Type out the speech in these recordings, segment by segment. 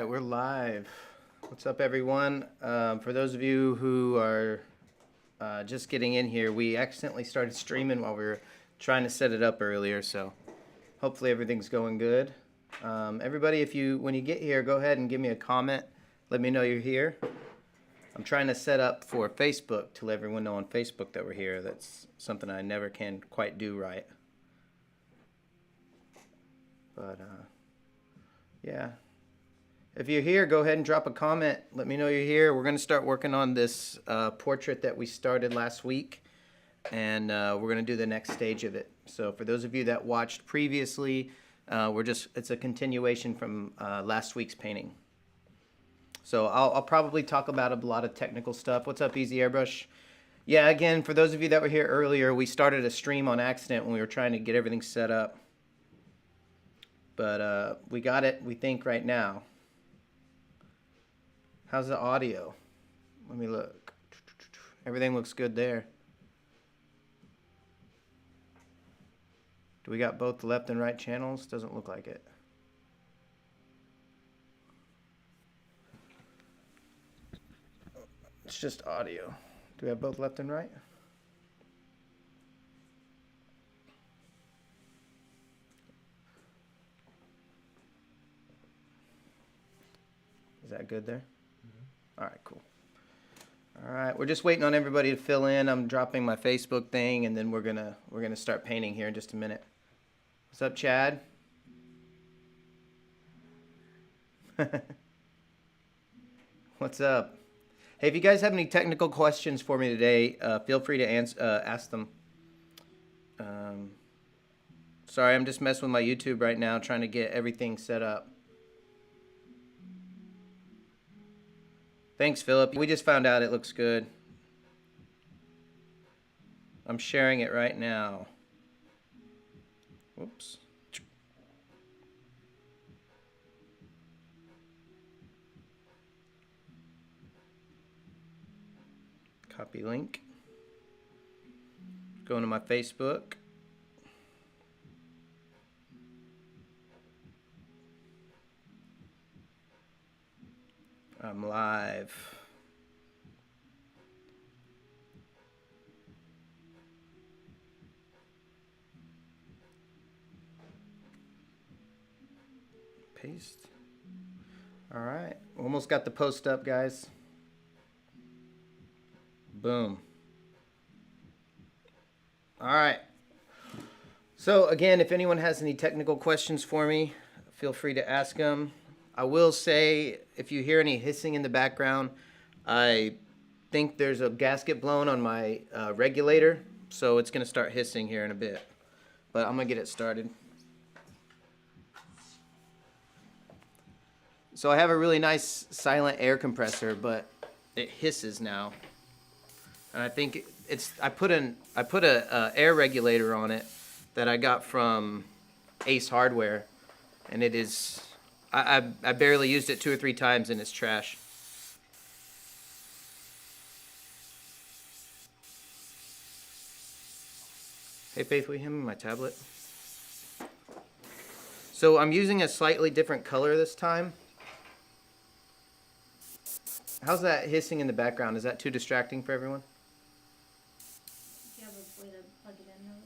We're live. What's up, everyone? For those of you who are just getting in here, we accidentally started streaming while we were trying to set it up earlier, so hopefully everything's going good. Everybody, when you get here, go ahead and give me a comment. Let me know you're here. I'm trying to set up for Facebook to let everyone know on Facebook that we're here. That's something I never can quite do right. But, yeah. If you're here, go ahead and drop a comment. Let me know you're here. We're going to start working on this portrait that we started last week, and we're going to do the next stage of it. So for those of you that watched previously, it's a continuation from last week's painting. So I'll probably talk about a lot of technical stuff. What's up, Easy Airbrush? Yeah, again, for those of you that were here earlier, we started a stream on accident when we were trying to get everything set up. But we got it, we think, right now. How's the audio? Let me look. Everything looks good there. Do we got both the left and right channels? Doesn't look like it. It's just audio. Do we have both left and right? Is that good there? All right, cool. All right, we're just waiting on everybody to fill in. I'm dropping my Facebook thing, and then we're gonna start painting here in just a minute. What's up, Chad? What's up? Hey, if you guys have any technical questions for me today, feel free to ask them. Sorry, I'm just messing with my YouTube right now, trying to get everything set up. Thanks, Philip. We just found out it looks good. I'm sharing it right now. Whoops. Copy link. Going to my Facebook. I'm live. Paste. All right. Almost got the post up, guys. Boom. All right. So again, if anyone has any technical questions for me, feel free to ask them. I will say, if you hear any hissing in the background, I think there's a gasket blown on my regulator, so it's going to start hissing here in a bit. But I'm going to get it started. So I have a really nice silent air compressor, but it hisses now. And I think I put a air regulator on it that I got from Ace Hardware, and it is... I barely used it 2 or 3 times and it's trash. Hey Faith, will you hand me my tablet? So I'm using a slightly different color this time. How's that hissing in the background? Is that too distracting for everyone? Do you have a way to plug it in over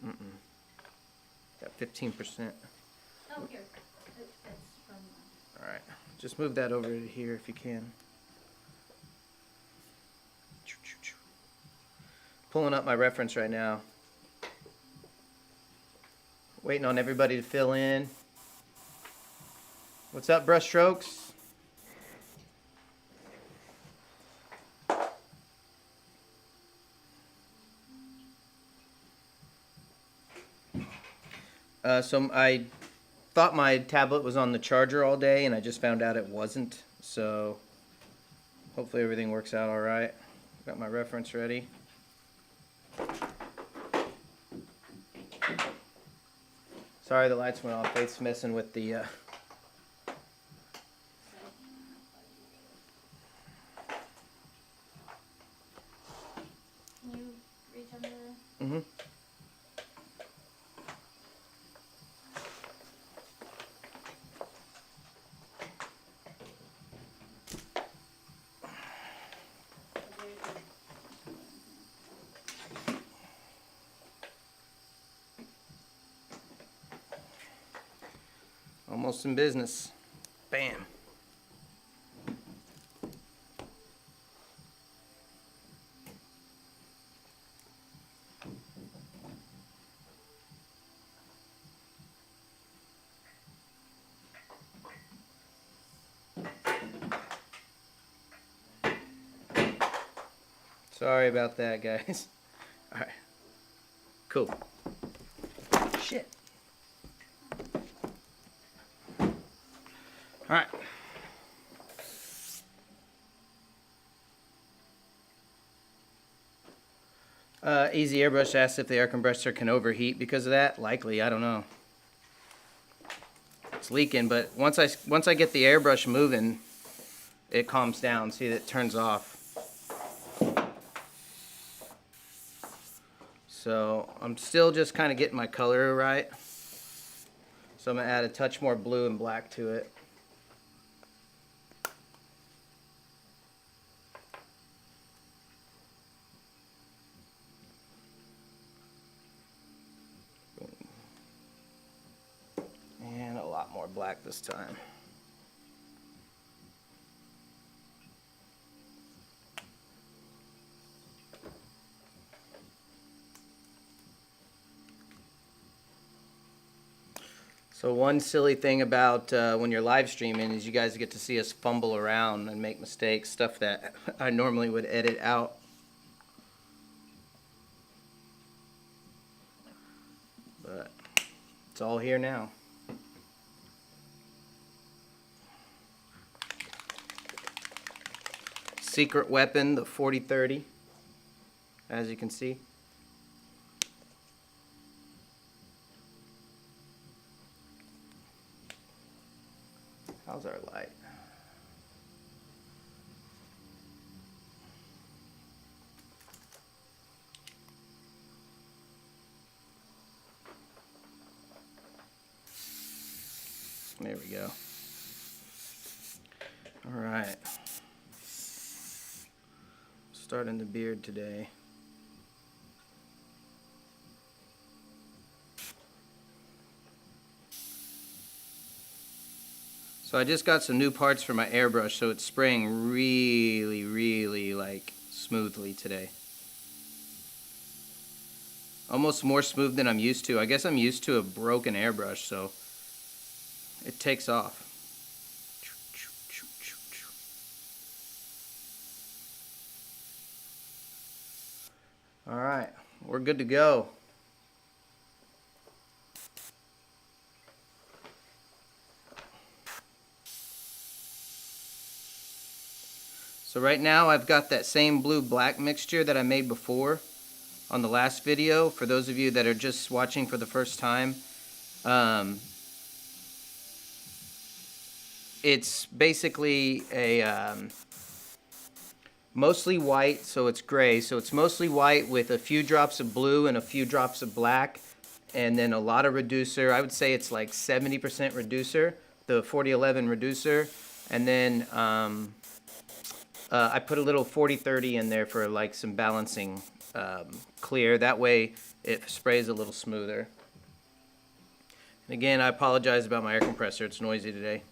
there? Got 15%. Oh, here. Alright, just move that over to here if you can. Pulling up my reference right now. Waiting on everybody to fill in. What's up, Brushstrokes? So I thought my tablet was on the charger all day, and I just found out it wasn't. So hopefully everything works out all right. Got my reference ready. Sorry the lights went off. Faith's messing with the... Can you reach under there? Mm-hmm. Almost in business. Bam. Sorry about that, guys. All right. Cool. Shit. All right. Easy Airbrush asks if the air compressor can overheat because of that. Likely, I don't know. It's leaking, but once I get the airbrush moving, it calms down. See, it turns off. So I'm still just kind of getting my color right. So I'm gonna add a touch more blue and black to it. And a lot more black this time. So one silly thing about when you're live streaming is you guys get to see us fumble around and make mistakes, stuff that I normally would edit out. But it's all here now. Secret weapon, the 40-30, as you can see. How's our light? There we go. All right. Starting the beard today. So I just got some new parts for my airbrush, so it's spraying really like smoothly today. Almost more smooth than I'm used to. I guess I'm used to a broken airbrush, so it takes off. All right, we're good to go. So right now I've got that same blue-black mixture that I made before on the last video. For those of you that are just watching for the first time, it's basically a mostly white, so it's gray. So it's mostly white with a few drops of blue and a few drops of black, and then a lot of reducer. I would say it's like 70% reducer, the 4011 reducer, and then I put a little 40-30 in there for like some balancing clear. That way it sprays a little smoother. And again, I apologize about my air compressor. It's noisy today.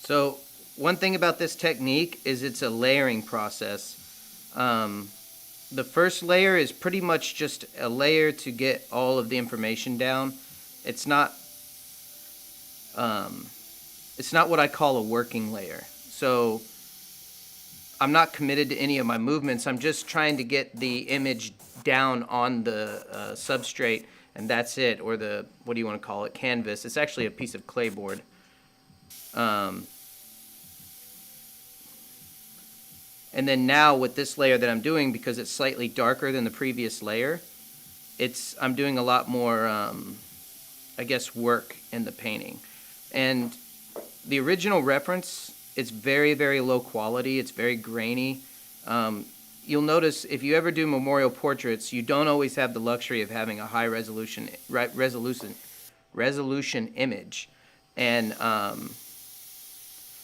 So one thing about this technique is it's a layering process. The first layer is pretty much just a layer to get all of the information down. It's not what I call a working layer. So I'm not committed to any of my movements. I'm just trying to get the image down on the substrate, and that's it, or the, what do you want to call it, canvas. It's actually a piece of clapboard. And then now with this layer that I'm doing, because it's slightly darker than the previous layer, I'm doing a lot more, I guess, work in the painting. And the original reference, it's very low quality. It's very grainy. You'll notice if you ever do memorial portraits, you don't always have the luxury of having a high resolution resolution image. And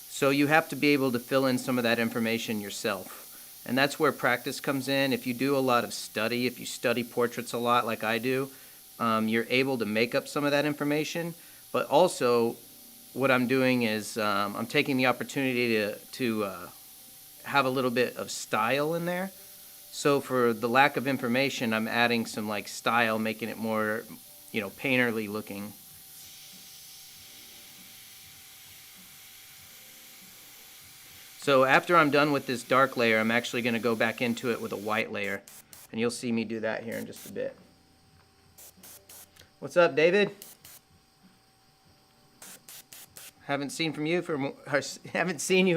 so you have to be able to fill in some of that information yourself. And that's where practice comes in. If you do a lot of study, if you study portraits a lot like I do, you're able to make up some of that information. But also, what I'm doing is I'm taking the opportunity to have a little bit of style in there. So for the lack of information, I'm adding some like style, making it more, painterly looking. So after I'm done with this dark layer, I'm actually going to go back into it with a white layer. And you'll see me do that here in just a bit. What's up, David? Haven't seen you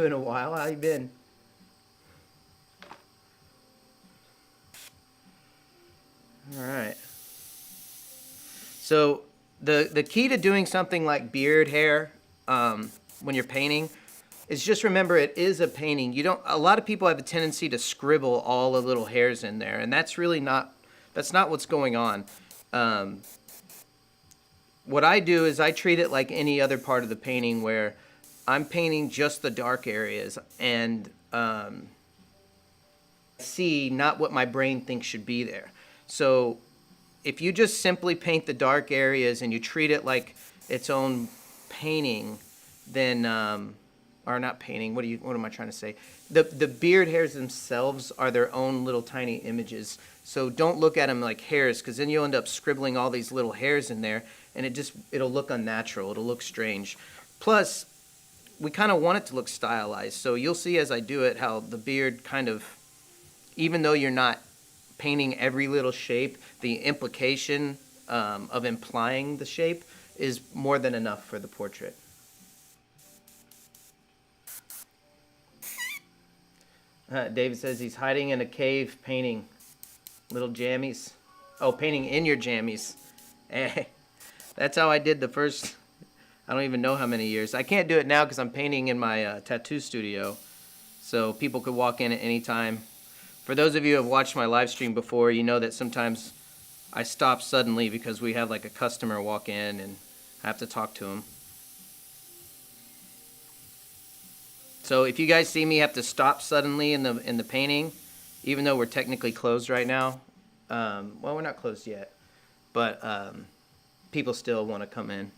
in a while. How you been? All right. So the key to doing something like beard hair when you're painting is just remember it is a painting. A lot of people have a tendency to scribble all the little hairs in there, and that's not what's going on. What I do is I treat it like any other part of the painting where I'm painting just the dark areas and see not what my brain thinks should be there. So if you just simply paint the dark areas and you treat it like its own painting, then or not painting, what am I trying to say? The beard hairs themselves are their own little tiny images. So don't look at them like hairs, because then you'll end up scribbling all these little hairs in there, and it'll look unnatural. It'll look strange. Plus, we kind of want it to look stylized. So you'll see as I do it how the beard kind of, even though you're not painting every little shape, the implication of implying the shape is more than enough for the portrait. David says he's hiding in a cave painting little jammies. Oh, painting in your jammies. That's how I did the first, I don't even know how many years. I can't do it now because I'm painting in my tattoo studio. So people could walk in at any time. For those of you who have watched my live stream before, you know that sometimes I stop suddenly because we have like a customer walk in and I have to talk to him. So if you guys see me have to stop suddenly in the painting, even though we're technically closed right now, well, we're not closed yet, but people still want to come in.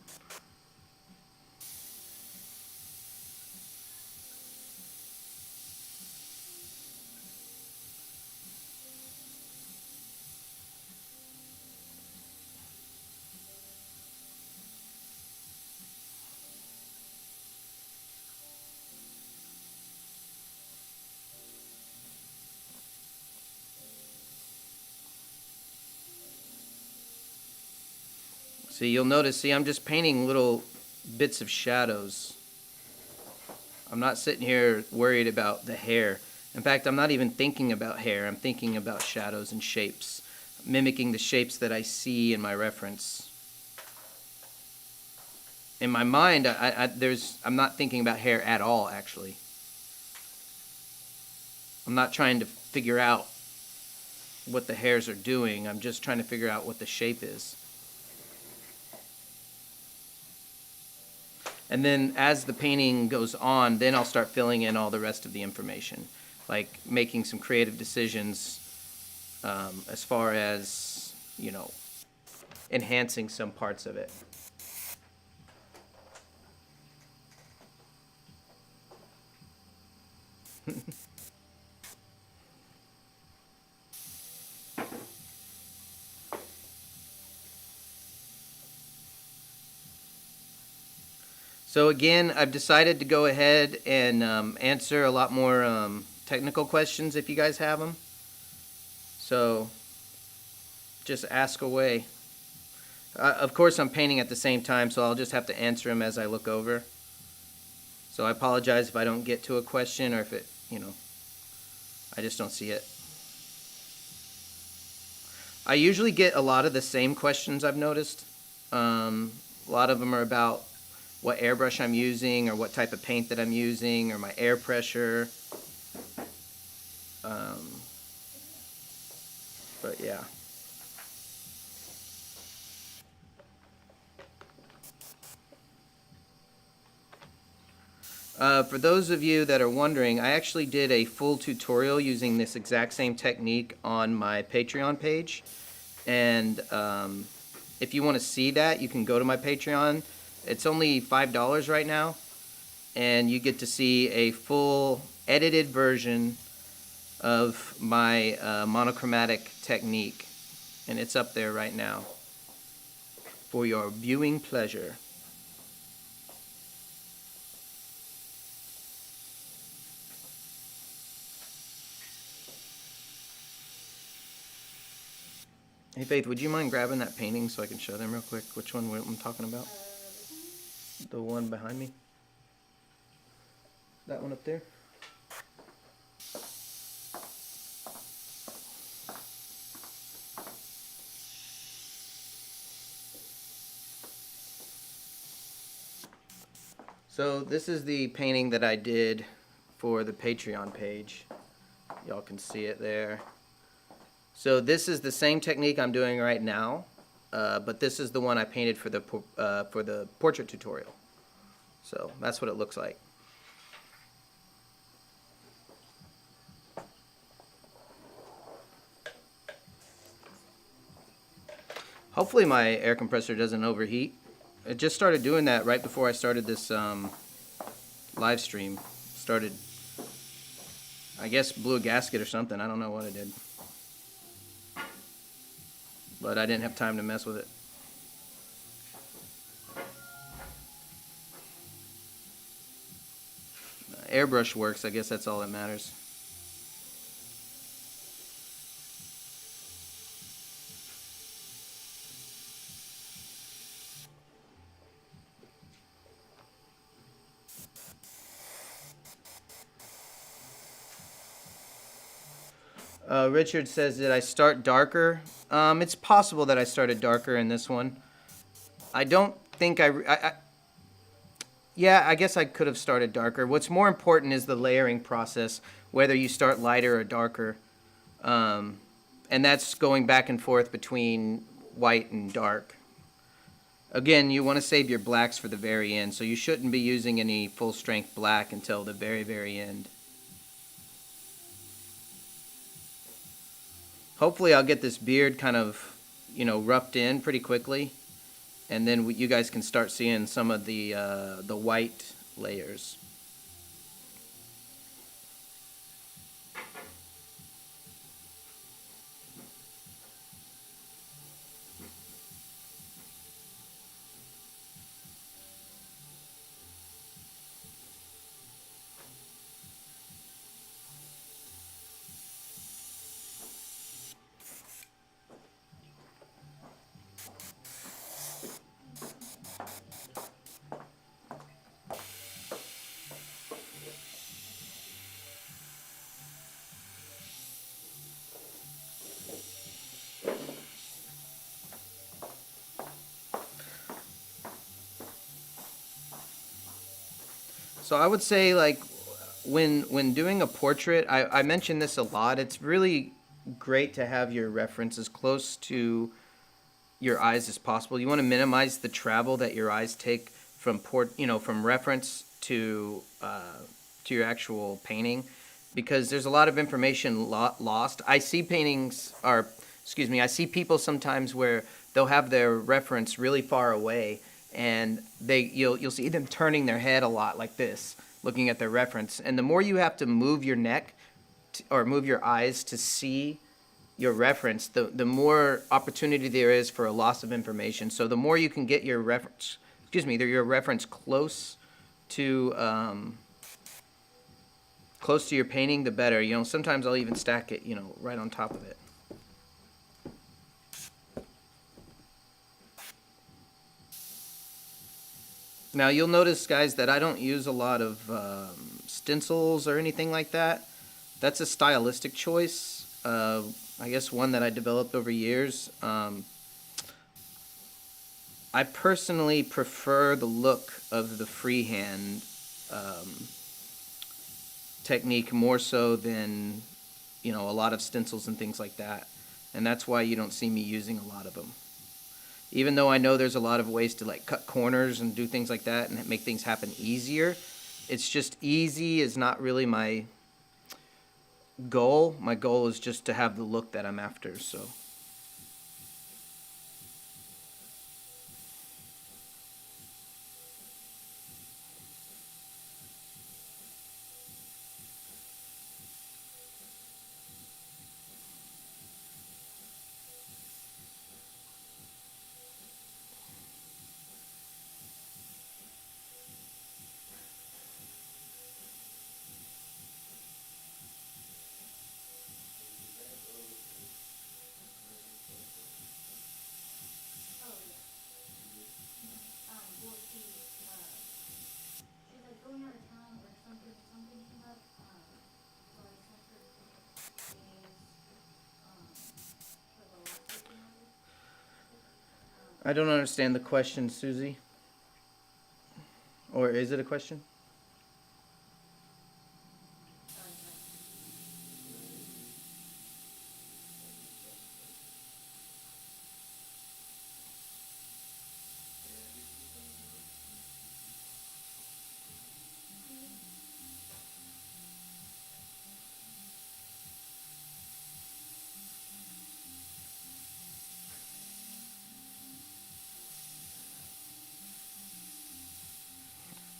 See, you'll notice, I'm just painting little bits of shadows. I'm not sitting here worried about the hair. In fact, I'm not even thinking about hair. I'm thinking about shadows and shapes, mimicking the shapes that I see in my reference. In my mind, I'm not thinking about hair at all, actually. I'm not trying to figure out what the hairs are doing. I'm just trying to figure out what the shape is. And then as the painting goes on, then I'll start filling in all the rest of the information, like making some creative decisions as far as, enhancing some parts of it. So again, I've decided to go ahead and answer a lot more technical questions if you guys have them. So just ask away. Of course, I'm painting at the same time, so I'll just have to answer them as I look over. So I apologize if I don't get to a question or if it, I just don't see it. I usually get a lot of the same questions, I've noticed. A lot of them are about what airbrush I'm using or what type of paint that I'm using or my air pressure. But yeah. For those of you that are wondering, I actually did a full tutorial using this exact same technique on my Patreon page. And if you want to see that, you can go to my Patreon. It's only $5 right now. And you get to see a full edited version of my monochromatic technique. And it's up there right now for your viewing pleasure. Hey Faith, would you mind grabbing that painting so I can show them real quick which one I'm talking about? The one behind me? That one up there? So this is the painting that I did for the Patreon page. Y'all can see it there. So this is the same technique I'm doing right now, but this is the one I painted for the portrait tutorial. So that's what it looks like. Hopefully my air compressor doesn't overheat. It just started doing that right before I started this live stream. I guess blew a gasket or something. I don't know what it did. But I didn't have time to mess with it. Airbrush works. I guess that's all that matters. Richard says, did I start darker? It's possible that I started darker in this one. I don't think yeah, I guess I could have started darker. What's more important is the layering process, whether you start lighter or darker. And that's going back and forth between white and dark. Again, you want to save your blacks for the very end, so you shouldn't be using any full strength black until the very, very end. Hopefully I'll get this beard kind of, roughed in pretty quickly. And then you guys can start seeing some of the white layers. So I would say, like, when doing a portrait, I mention this a lot. It's really great to have your reference as close to your eyes as possible. You want to minimize the travel that your eyes take from from reference to your actual painting, because there's a lot of information lost. I see I see people sometimes where they'll have their reference really far away, and you'll see them turning their head a lot like this, looking at their reference. And the more you have to move your neck or move your eyes to see your reference, the more opportunity there is for a loss of information. So the more you can get your reference, your reference close to your painting, the better. Sometimes I'll even stack it, right on top of it. Now you'll notice, guys, that I don't use a lot of stencils or anything like that. That's a stylistic choice. I guess one that I developed over years. I personally prefer the look of the freehand technique more so than, a lot of stencils and things like that. And that's why you don't see me using a lot of them. Even though I know there's a lot of ways to cut corners and do things like that and make things happen easier, it's just easy is not really my goal. My goal is just to have the look that I'm after, so. Oh, yeah. We'll see, she's like going out of town or something came up, so I sent her days, for the last weekend of it. I don't understand the question, Susie. Or is it a question?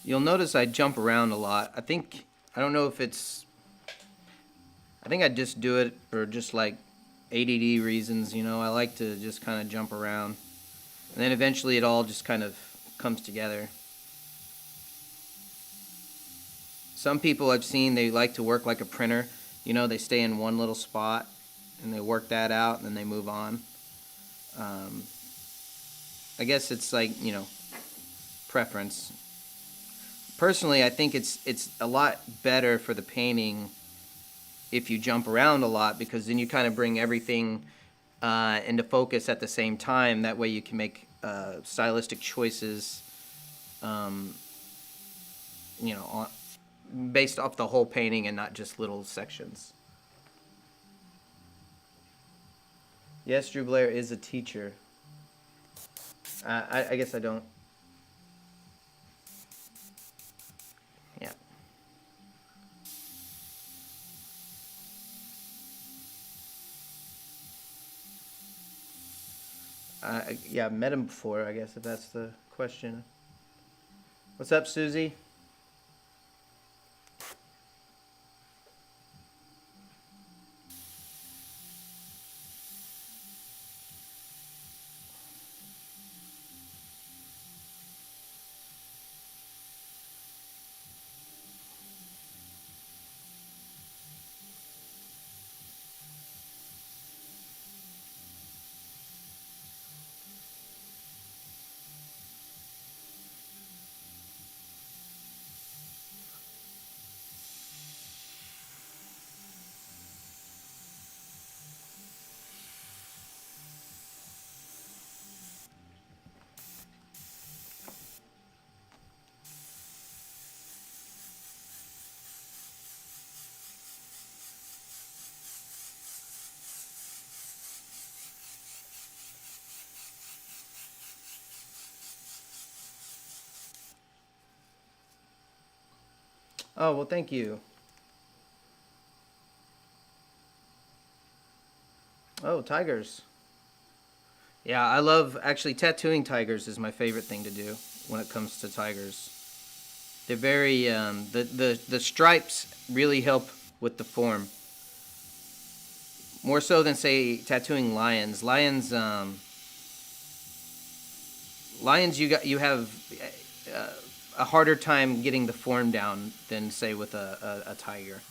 You'll notice I jump around a lot. I don't know if it's, I think I just do it for just like ADD reasons, you know. I like to just kind of jump around. And then eventually it all just kind of comes together. Some people I've seen, they like to work like a printer. You know, they stay in one little spot and they work that out and then they move on. I guess it's like, you know, preference. Personally, I think it's a lot better for the painting if you jump around a lot, because then you kind of bring everything into focus at the same time. That way you can make stylistic choices, you know, based off the whole painting and not just little sections. Yes, Drew Blair is a teacher. I guess I don't. Yeah. Yeah, I've met him before, I guess, if that's the question. What's up, Susie? Oh, well, thank you. Oh, tigers. Yeah, I love, actually, tattooing tigers is my favorite thing to do when it comes to tigers. They're very, the stripes really help with the form. More so than, say, tattooing lions. Lions, you have a harder time getting the form down than, say, with a tiger.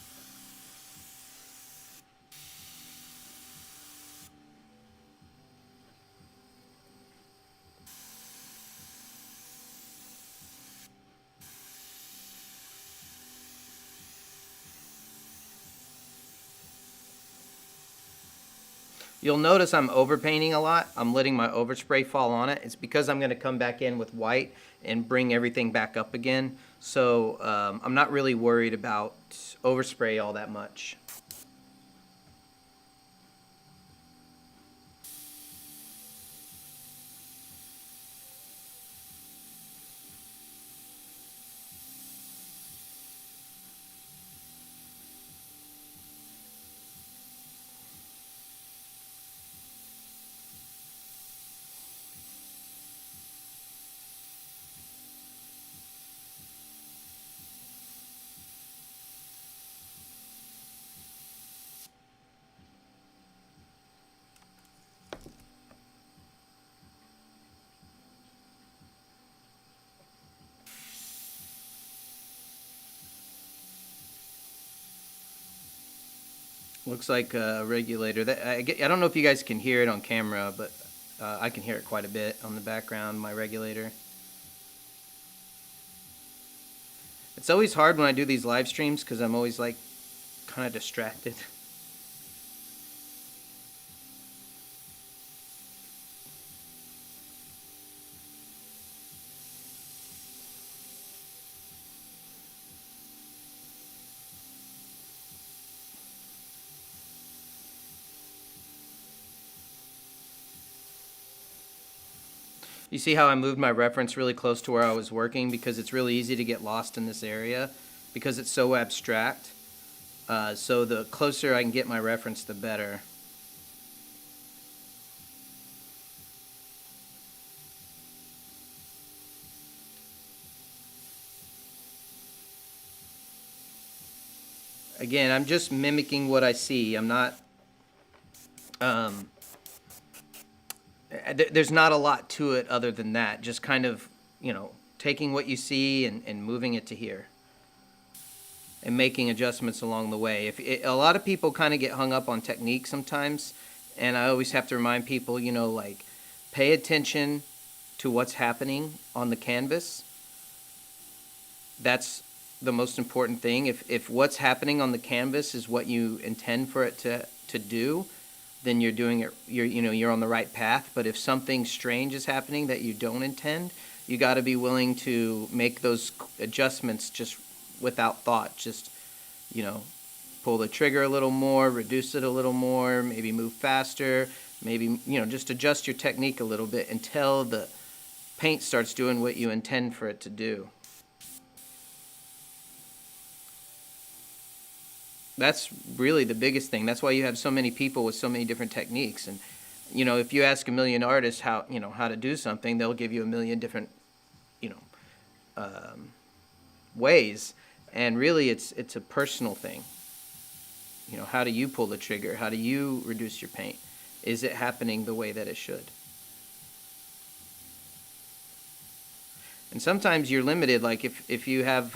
You'll notice I'm overpainting a lot. I'm letting my overspray fall on it. It's because I'm going to come back in with white and bring everything back up again. So I'm not really worried about overspray all that much. Looks like a regulator. I don't know if you guys can hear it on camera, but I can hear it quite a bit on the background, my regulator. It's always hard when I do these live streams because I'm always like kind of distracted. You see how I moved my reference really close to where I was working because it's really easy to get lost in this area because it's so abstract. So the closer I can get my reference, the better. Again, I'm just mimicking what I see. I'm not... there's not a lot to it other than that. Just kind of, you know, taking what you see and moving it to here. And making adjustments along the way. A lot of people kind of get hung up on technique sometimes. And I always have to remind people, you know, like, pay attention to what's happening on the canvas. That's the most important thing. If what's happening on the canvas is what you intend for it to do, then you're doing it, you're on the right path. But if something strange is happening that you don't intend, you got to be willing to make those adjustments just without thought. Just, you know, pull the trigger a little more, reduce it a little more, maybe move faster, maybe, you know, just adjust your technique a little bit until the paint starts doing what you intend for it to do. That's really the biggest thing. That's why you have so many people with so many different techniques. And, you know, if you ask a million artists how to do something, they'll give you a million different, you know, ways. And really, it's a personal thing. You know, how do you pull the trigger? How do you reduce your paint? Is it happening the way that it should? And sometimes you're limited. Like if you have,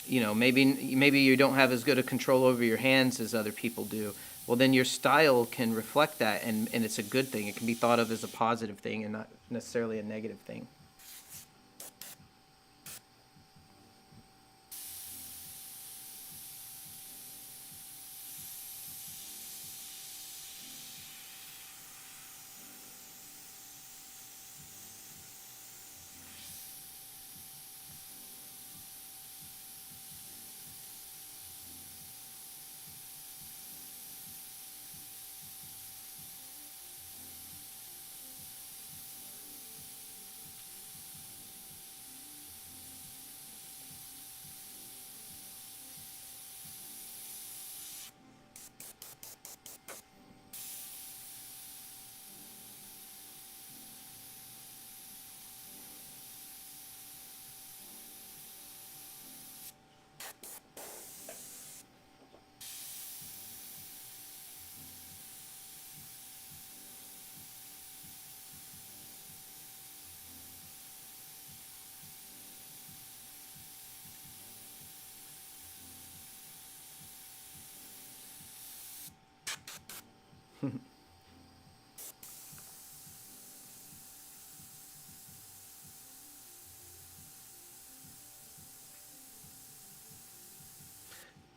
you know, maybe you don't have as good a control over your hands as other people do. Well, then your style can reflect that, and it's a good thing. It can be thought of as a positive thing and not necessarily a negative thing.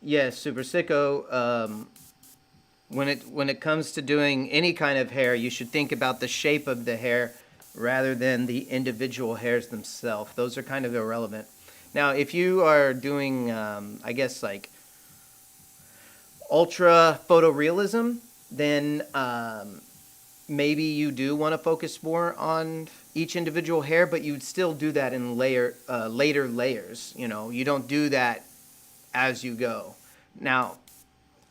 Yes, Super Sicko. When it comes to doing any kind of hair, you should think about the shape of the hair rather than the individual hairs themselves. Those are kind of irrelevant. Now, if you are doing, I guess, like ultra photorealism, then maybe you do want to focus more on each individual hair, but you'd still do that in later layers. You know, you don't do that as you go. Now,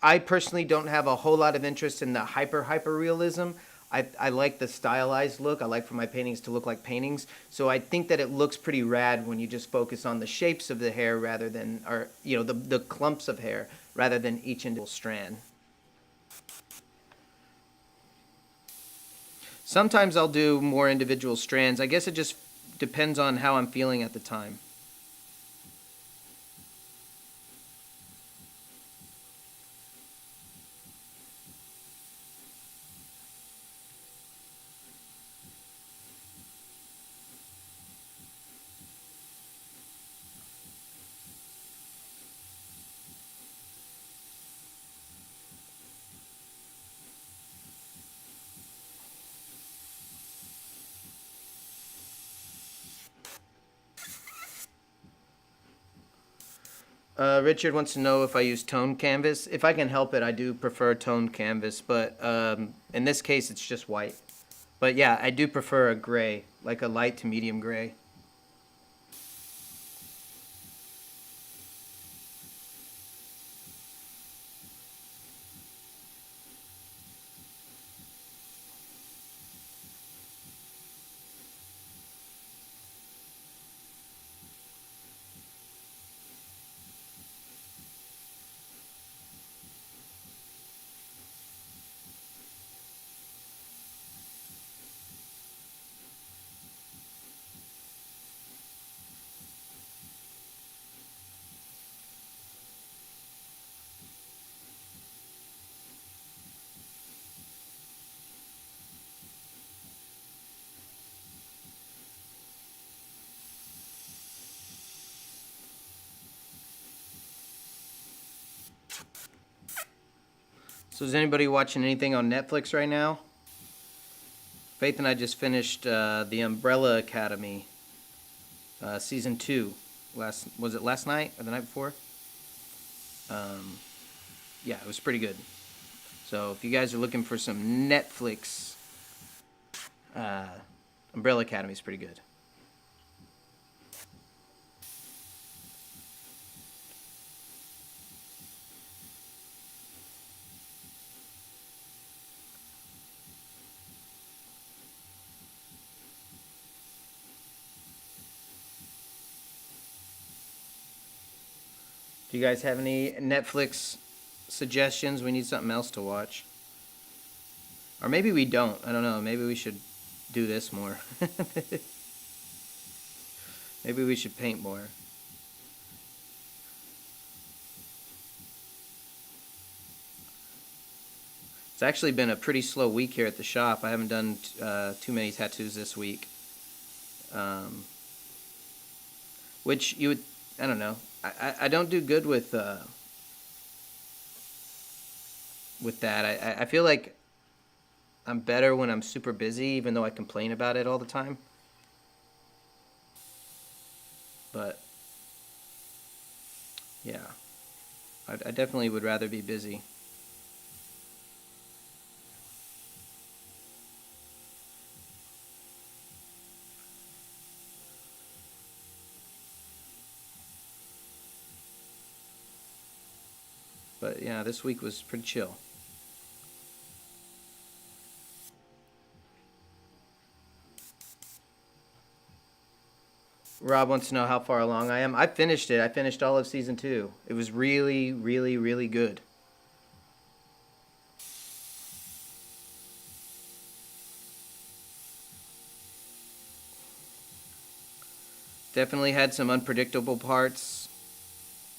I personally don't have a whole lot of interest in the hyper realism. I like the stylized look. I like for my paintings to look like paintings. So I think that it looks pretty rad when you just focus on the shapes of the hair rather than, or, you know, the clumps of hair rather than each individual strand. Sometimes I'll do more individual strands. I guess it just depends on how I'm feeling at the time. Richard wants to know if I use toned canvas. If I can help it, I do prefer toned canvas, but in this case, it's just white. But yeah, I do prefer a gray, like a light to medium gray. So is anybody watching anything on Netflix right now? Faith and I just finished The Umbrella Academy, season 2. Was it last night or the night before? Yeah, it was pretty good. So if you guys are looking for some Netflix, Umbrella Academy is pretty good. Do you guys have any Netflix suggestions? We need something else to watch. Or maybe we don't. I don't know. Maybe we should do this more. Maybe we should paint more. It's actually been a pretty slow week here at the shop. I haven't done too many tattoos this week. Which you would, I don't know. I don't do good with that. I feel like I'm better when I'm super busy, even though I complain about it all the time. But yeah, I definitely would rather be busy. But yeah, this week was pretty chill. Rob wants to know how far along I am. I finished it. I finished all of season 2. It was really, really, really good. Definitely had some unpredictable parts.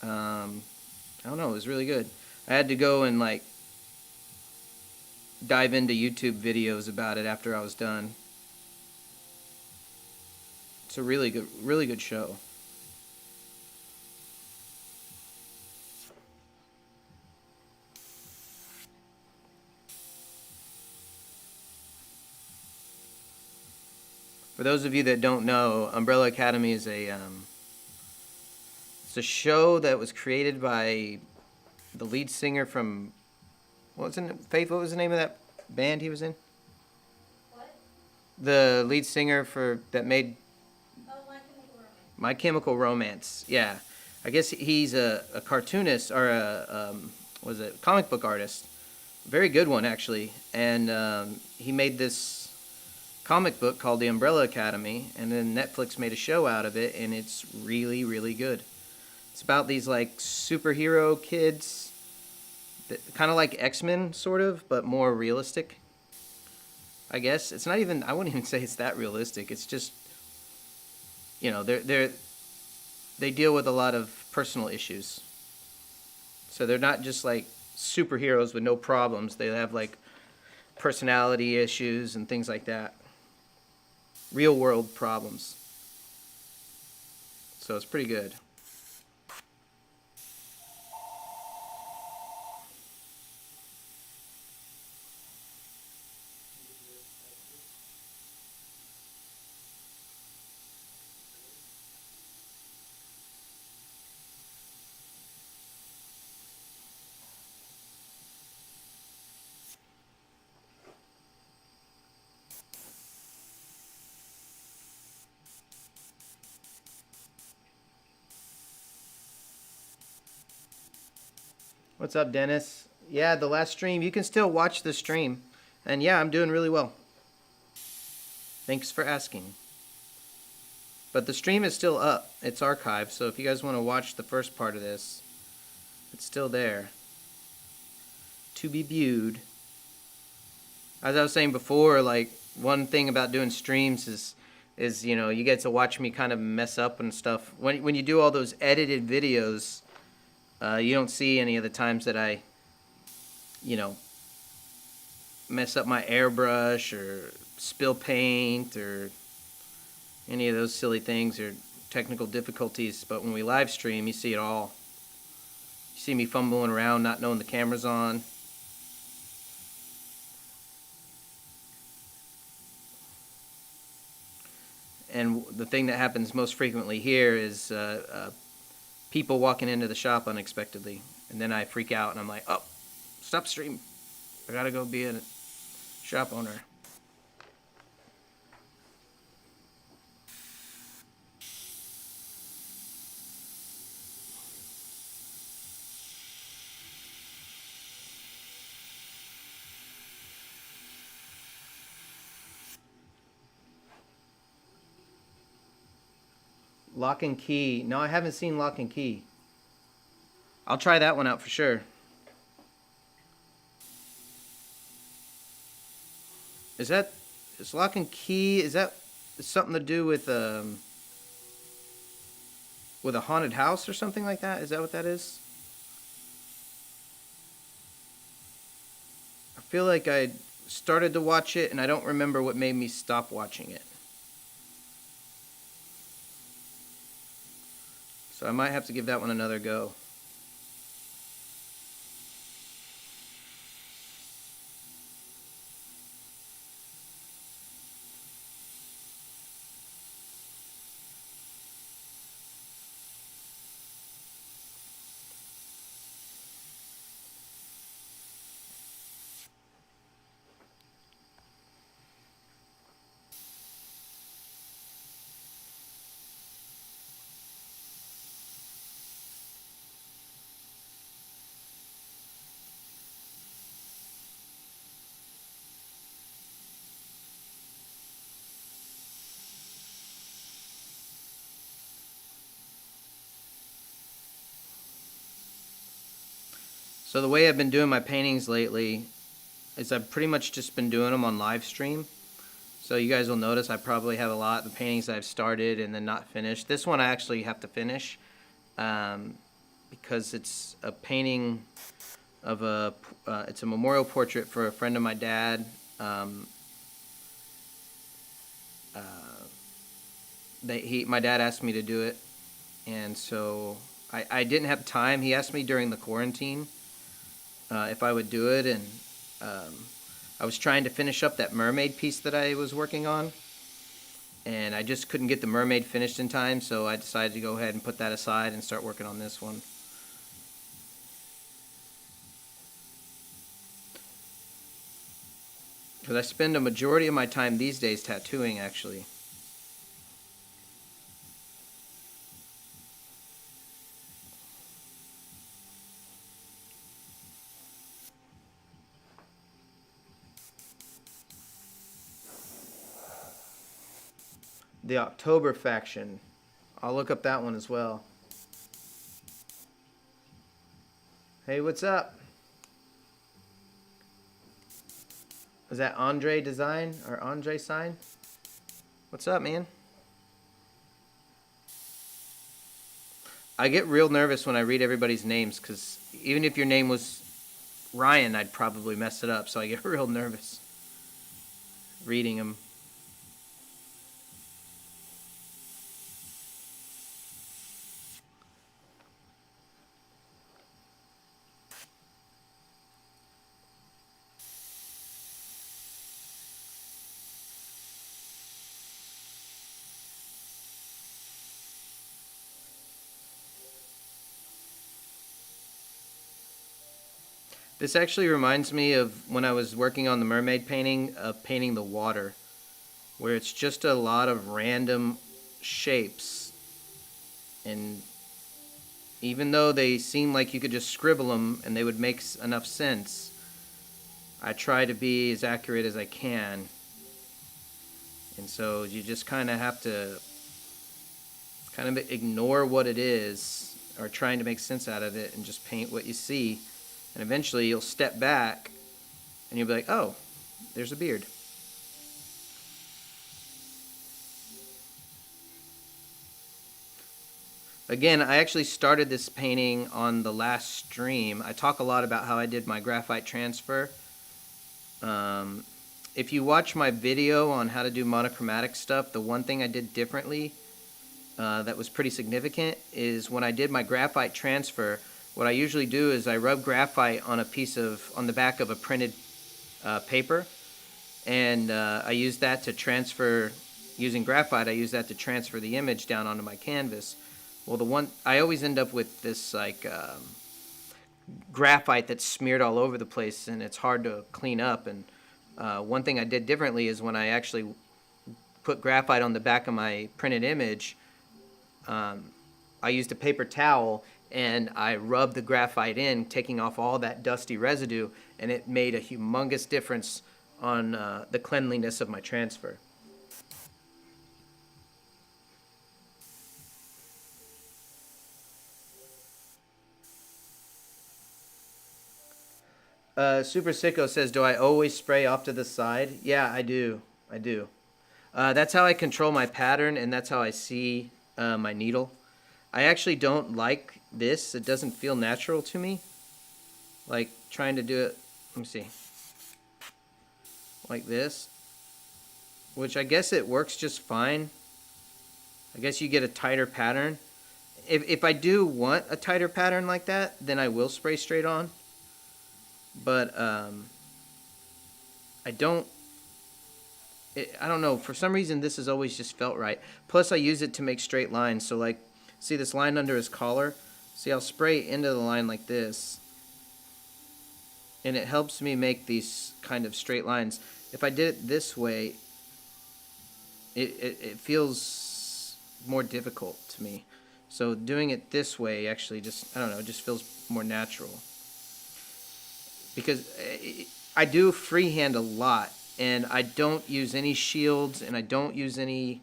I don't know. It was really good. I had to go and like dive into YouTube videos about it after I was done. It's a really good show. For those of you that don't know, Umbrella Academy is it's a show that was created by the lead singer from Faith? What was the name of that band he was in? What? The lead singer for that made Oh, My Chemical Romance. My Chemical Romance. Yeah, I guess he's a cartoonist or was it comic book artist? Very good one actually, and he made this comic book called The Umbrella Academy, and then Netflix made a show out of it, and it's really, really good. It's about these like superhero kids, kind of like X-Men sort of, but more realistic. I guess it's not even. I wouldn't even say it's that realistic. It's just, they deal with a lot of personal issues. So they're not just like superheroes with no problems. They have like personality issues and things like that. Real world problems. So it's pretty good. What's up, Dennis? Yeah, the last stream. You can still watch the stream. And yeah, I'm doing really well. Thanks for asking. But the stream is still up. It's archived, so if you guys want to watch the first part of this, it's still there. To be viewed. As I was saying before, like, one thing about doing streams is you know, you get to watch me kind of mess up and stuff. When you do all those edited videos, you don't see any of the times that I, you know, mess up my airbrush or spill paint or any of those silly things or technical difficulties. But when we live stream, you see it all. You see me fumbling around, not knowing the camera's on. And the thing that happens most frequently here is people walking into the shop unexpectedly. And then I freak out and I'm like, oh, stop stream. I gotta go be a shop owner. Lock and Key. No, I haven't seen Lock and Key. I'll try that one out for sure. Is Lock and Key, is that something to do with a haunted house or something like that? Is that what that is? I feel like I started to watch it and I don't remember what made me stop watching it. So I might have to give that one another go. So the way I've been doing my paintings lately is I've pretty much just been doing them on live stream. So you guys will notice I probably have a lot of paintings I've started and then not finished. This one I actually have to finish because it's a painting of it's a memorial portrait for a friend of my dad. My dad asked me to do it, and so I didn't have time. He asked me during the quarantine if I would do it, and I was trying to finish up that mermaid piece that I was working on, and I just couldn't get the mermaid finished in time, so I decided to go ahead and put that aside and start working on this one. Because I spend a majority of my time these days tattooing, actually. The October faction. I'll look up that one as well. Hey, what's up? Is that Andre Design or Andre Sign? What's up, man? I get real nervous when I read everybody's names because even if your name was Ryan, I'd probably mess it up. So I get real nervous reading them. This actually reminds me of when I was working on the mermaid painting of painting the water, where it's just a lot of random shapes and even though they seem like you could just scribble them and they would make enough sense, I try to be as accurate as I can. And so you just kind of have to kind of ignore what it is, or trying to make sense out of it, and just paint what you see. And eventually you'll step back and you'll be like, oh, there's a beard. Again, I actually started this painting on the last stream. I talk a lot about how I did my graphite transfer. If you watch my video on how to do monochromatic stuff, the one thing I did differently that was pretty significant is when I did my graphite transfer, what I usually do is I rub graphite on on the back of a printed paper, and I use that to transfer, using graphite, I use that to transfer the image down onto my canvas. Well, I always end up with this like graphite that's smeared all over the place, and it's hard to clean up. And one thing I did differently is when I actually put graphite on the back of my printed image, I used a paper towel and I rubbed the graphite in, taking off all that dusty residue, and it made a humongous difference on the cleanliness of my transfer. Super Sicko says, do I always spray off to the side? Yeah, I do. I do. That's how I control my pattern, and that's how I see my needle. I actually don't like this. It doesn't feel natural to me. Like trying to do it, let me see, like this, which I guess it works just fine. I guess you get a tighter pattern. If I do want a tighter pattern like that, then I will spray straight on. But I don't know, for some reason this has always just felt right. Plus I use it to make straight lines. So like, see this line under his collar? See, I'll spray into the line like this, and it helps me make these kind of straight lines. If I did it this way, it feels more difficult to me. So doing it this way actually just, I don't know, it just feels more natural. Because I do freehand a lot, and I don't use any shields, and I don't use any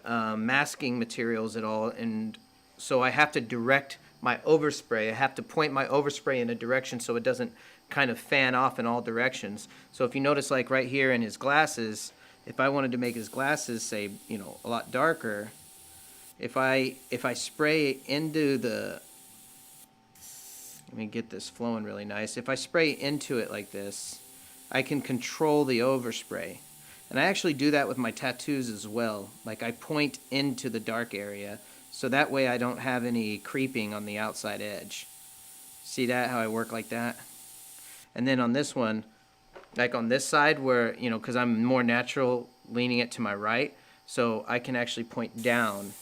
masking materials at all, and so I have to direct my overspray. I have to point my overspray in a direction so it doesn't kind of fan off in all directions. So if you notice, like right here in his glasses, if I wanted to make his glasses, say, you know, a lot darker, if I spray into the, let me get this flowing really nice. If I spray into it like this, I can control the overspray. And I actually do that with my tattoos as well. Like I point into the dark area, so that way I don't have any creeping on the outside edge. See that, how I work like that? And then on this one, like on this side where, you know, because I'm more natural leaning it to my right, so I can actually point down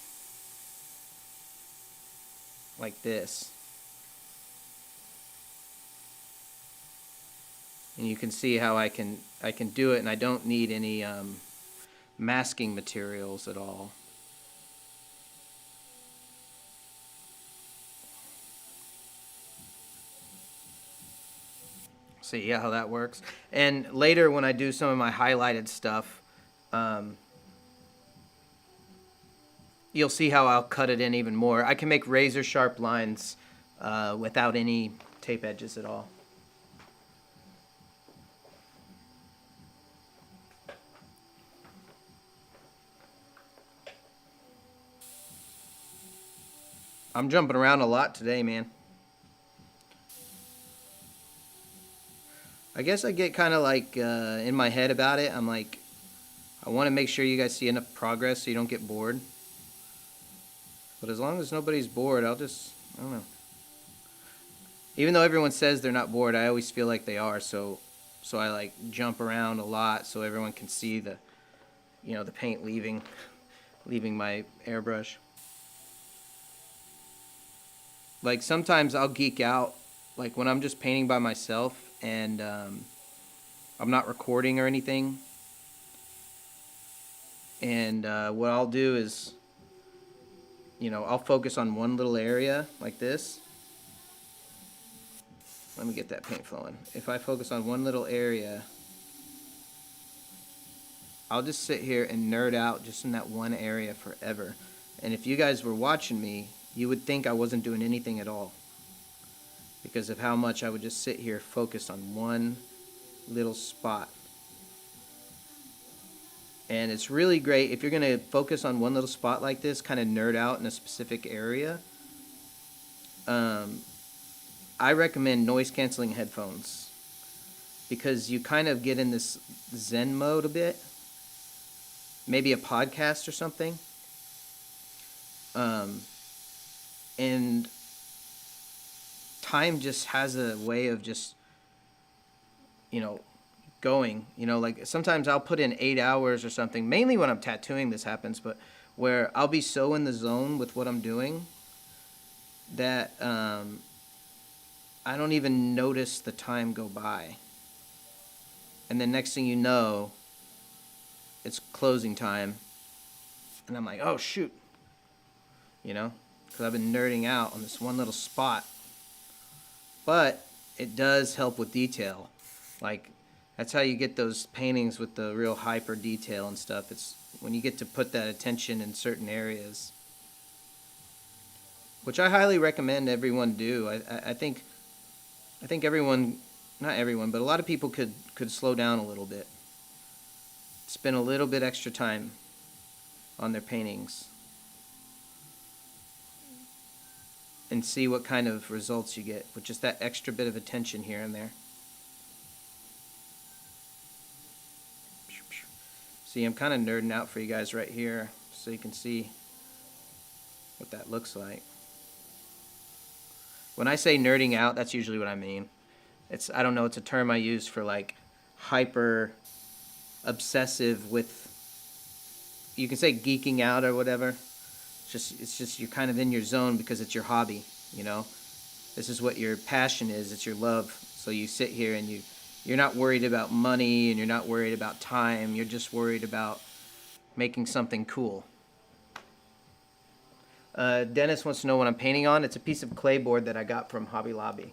like this. And you can see how I can do it, and I don't need any masking materials at all. See how that works? And later when I do some of my highlighted stuff, you'll see how I'll cut it in even more. I can make razor sharp lines without any tape edges at all. I'm jumping around a lot today, man. I guess I get kind of like in my head about it. I'm like, I want to make sure you guys see enough progress so you don't get bored. But as long as nobody's bored, I don't know. Even though everyone says they're not bored, I always feel like they are. So I like jump around a lot so everyone can see the, you know, the paint leaving my airbrush. Like sometimes I'll geek out, like when I'm just painting by myself and I'm not recording or anything. And what I'll do is, I'll focus on one little area like this. Let me get that paint flowing. If I focus on one little area, I'll just sit here and nerd out just in that one area forever. And if you guys were watching me, you would think I wasn't doing anything at all, because of how much I would just sit here focused on one little spot. And it's really great if you're going to focus on one little spot like this, kind of nerd out in a specific area. I recommend noise canceling headphones, because you kind of get in this Zen mode a bit. Maybe a podcast or something. And time just has a way of just, going. Like sometimes I'll put in 8 hours or something. Mainly when I'm tattooing this happens, but where I'll be so in the zone with what I'm doing that I don't even notice the time go by. And then next thing you know, it's closing time. And I'm like, oh, shoot. Because I've been nerding out on this one little spot. But it does help with detail. Like, that's how you get those paintings with the real hyper detail and stuff. It's when you get to put that attention in certain areas, which I highly recommend everyone do. I think everyone, not everyone, but a lot of people could slow down a little bit. Spend a little bit extra time on their paintings and see what kind of results you get with just that extra bit of attention here and there. See, I'm kind of nerding out for you guys right here so you can see what that looks like. When I say nerding out, that's usually what I mean. I don't know, it's a term I use for like hyper obsessive with, you can say geeking out or whatever. It's just you're kind of in your zone because it's your hobby, This is what your passion is, it's your love. So you sit here and you're not worried about money and you're not worried about time, you're just worried about making something cool. Dennis wants to know what I'm painting on. It's a piece of clay board that I got from Hobby Lobby.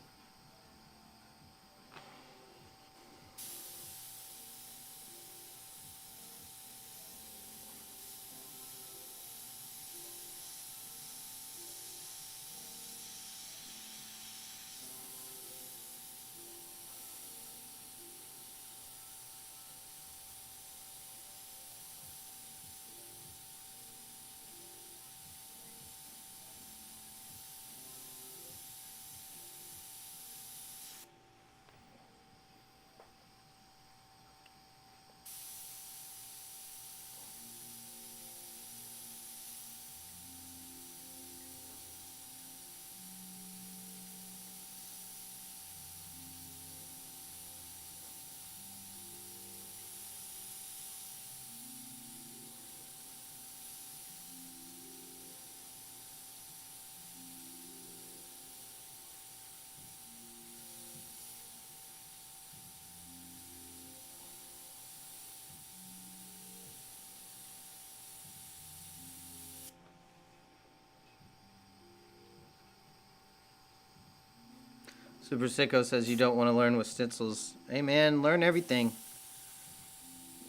Super Sicko says you don't want to learn with stencils. Hey man, learn everything.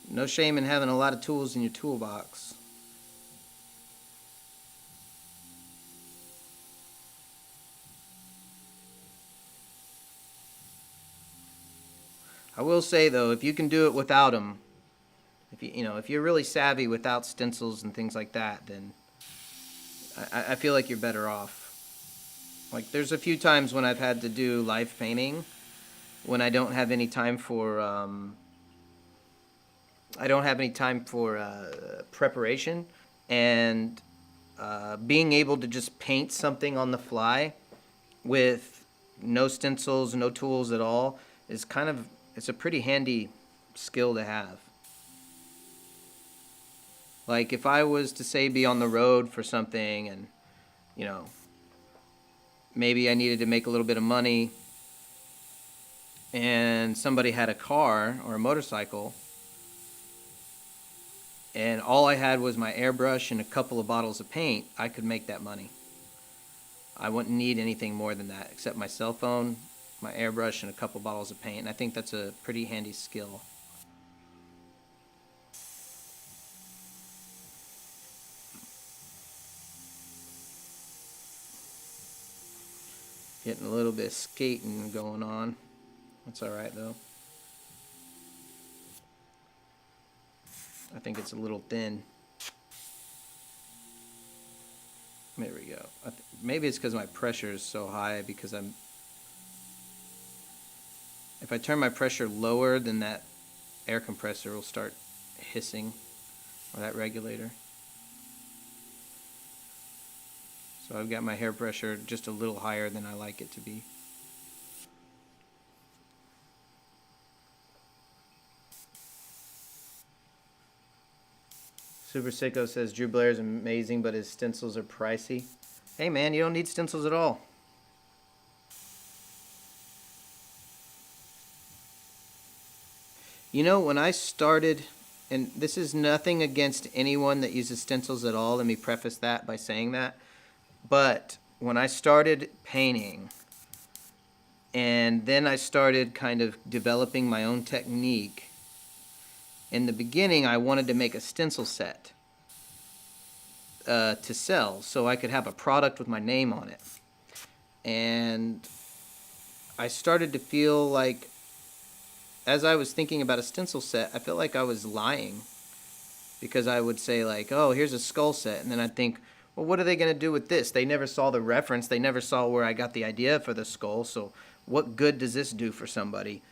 No shame in having a lot of tools in your toolbox. I will say though, if you can do it without them, if you're really savvy without stencils and things like that, then I feel like you're better off. Like there's a few times when I've had to do live painting when I don't have any time for preparation, and being able to just paint something on the fly with no stencils, no tools at all is it's a pretty handy skill to have. Like if I was to say be on the road for something and maybe I needed to make a little bit of money and somebody had a car or a motorcycle, and all I had was my airbrush and a couple of bottles of paint, I could make that money. I wouldn't need anything more than that except my cell phone, my airbrush, and a couple bottles of paint. And I think that's a pretty handy skill. Getting a little bit of skating going on. That's all right though. I think it's a little thin. There we go. Maybe it's because my pressure is so high because if I turn my pressure lower, then that air compressor will start hissing, or that regulator. So I've got my hair pressure just a little higher than I like it to be. Super Sicko says Drew Blair is amazing, but his stencils are pricey. Hey man, you don't need stencils at all. You know, when I started, and this is nothing against anyone that uses stencils at all, let me preface that by saying that, but when I started painting, and then I started kind of developing my own technique, in the beginning I wanted to make a stencil set to sell so I could have a product with my name on it. And I started to feel like, as I was thinking about a stencil set, I felt like I was lying, because I would say like, oh, here's a skull set, and then I'd think, well, what are they going to do with this? They never saw the reference. They never saw where I got the idea for the skull, so what good does this do for somebody?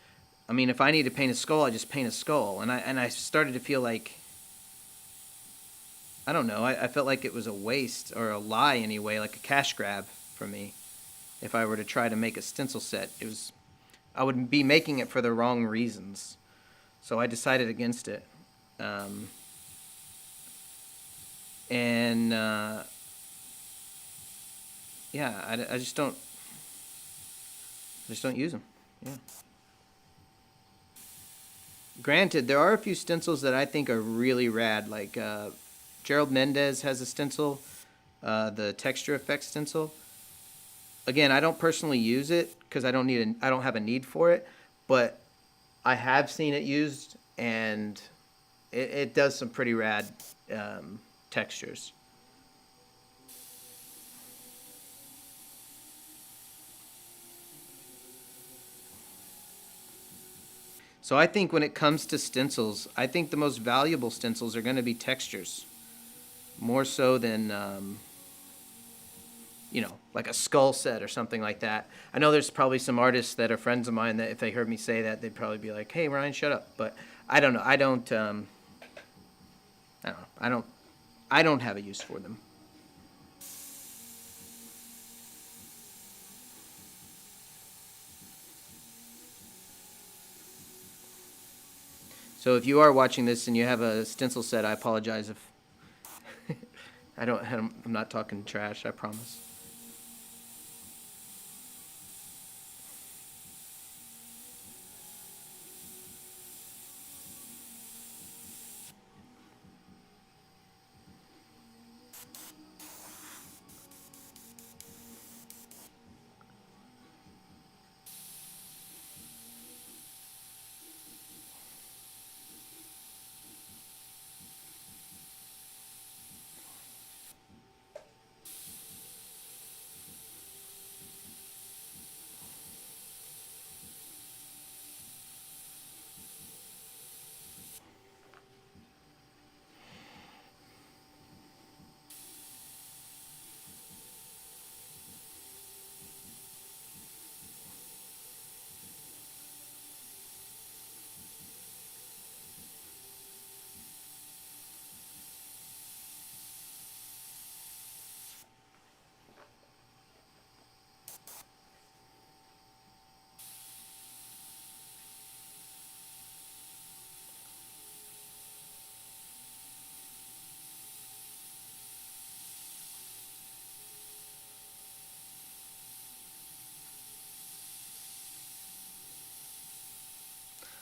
I mean, if I need to paint a skull, I just paint a skull. And I started to feel like, I don't know, I felt like it was a waste, or a lie anyway, like a cash grab for me. If I were to try to make a stencil set, I would be making it for the wrong reasons. So I decided against it. Yeah, I just don't use them. Yeah. Granted, there are a few stencils that I think are really rad. Like Gerald Mendez has a stencil, the texture effect stencil. Again, I don't personally use it because I don't have a need for it, but I have seen it used, and it does some pretty rad textures. So I think when it comes to stencils, I think the most valuable stencils are going to be textures, more so than like a skull set or something like that. I know there's probably some artists that are friends of mine that if they heard me say that, they'd probably be like, "Hey, Ryan, shut up." But I don't know. I don't know. I don't have a use for them. So if you are watching this and you have a stencil set, I apologize if I'm not talking trash, I promise.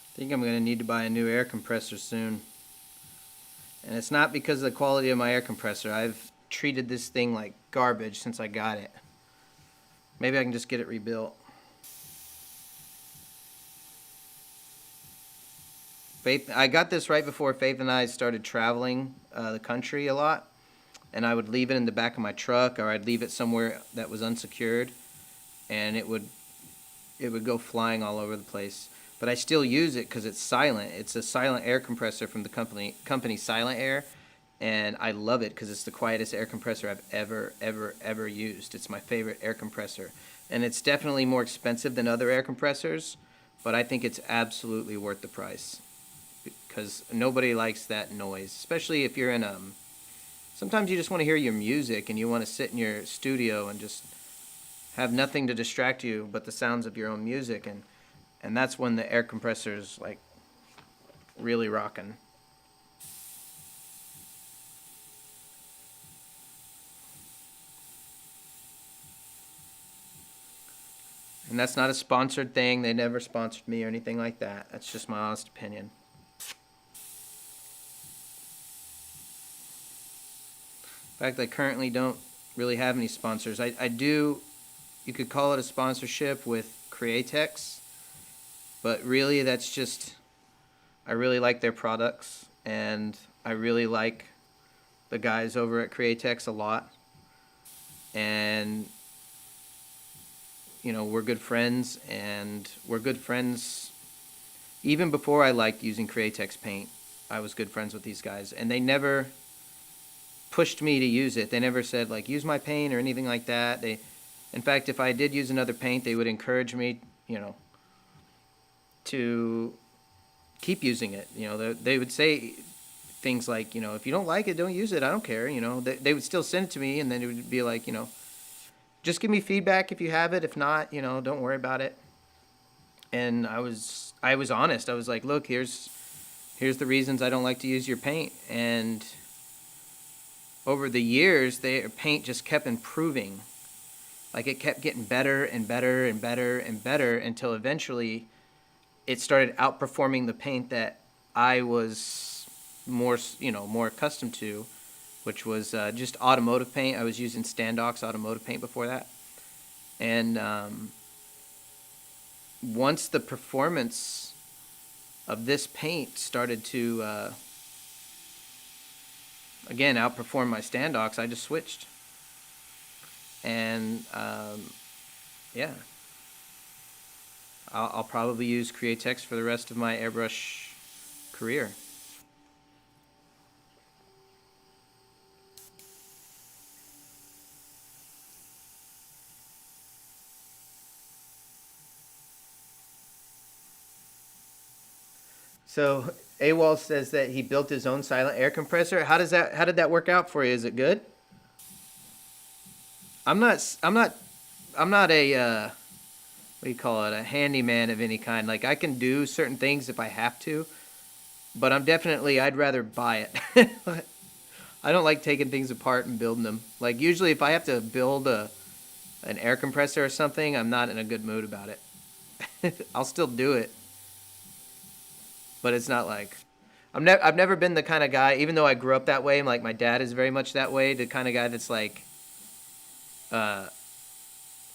I think I'm going to need to buy a new air compressor soon. And it's not because of the quality of my air compressor. I've treated this thing like garbage since I got it. Maybe I can just get it rebuilt. Faith, I got this right before Faith and I started traveling the country a lot. And I would leave it in the back of my truck, or I'd leave it somewhere that was unsecured, and it would go flying all over the place. But I still use it because it's silent. It's a silent air compressor from the company Silent Air, and I love it because it's the quietest air compressor I've ever used. It's my favorite air compressor, and it's definitely more expensive than other air compressors, but I think it's absolutely worth the price because nobody likes that noise, especially if you're in sometimes you just want to hear your music and you want to sit in your studio and just have nothing to distract you but the sounds of your own music, and that's when the air compressor's like really rocking. And that's not a sponsored thing. They never sponsored me or anything like that. That's just my honest opinion. In fact, I currently don't really have any sponsors. I do, you could call it a sponsorship with Createx, but really that's just, I really like their products, and I really like the guys over at Createx a lot. And, you know, we're good friends, and we're good friends. Even before I liked using Createx paint, I was good friends with these guys, and they never pushed me to use it. They never said, like, use my paint or anything like that. In fact, if I did use another paint, they would encourage me, you know, to keep using it. You know, they would say things like, you know, if you don't like it, don't use it. I don't care. You know, they would still send it to me, and then it would be like, you know, just give me feedback if you have it. If not, you know, don't worry about it. And I was honest. I was like, look, here's the reasons I don't like to use your paint. And over the years, their paint just kept improving. Like, it kept getting better and better and better and better until eventually it started outperforming the paint that I was more accustomed to, which was just automotive paint. I was using Standox automotive paint before that. And once the performance of this paint started to again outperform my Standox, I just switched. And yeah, I'll probably use Createx for the rest of my airbrush career. So AWOL says that he built his own silent air compressor. How did that work out for you? Is it good? I'm not a what do you call it? A handyman of any kind. Like, I can do certain things if I have to, but I'd rather buy it. I don't like taking things apart and building them. Like, usually if I have to build an air compressor or something, I'm not in a good mood about it. I'll still do it, but it's not like I've never been the kind of guy, even though I grew up that way. Like, my dad is very much that way. The kind of guy that's like,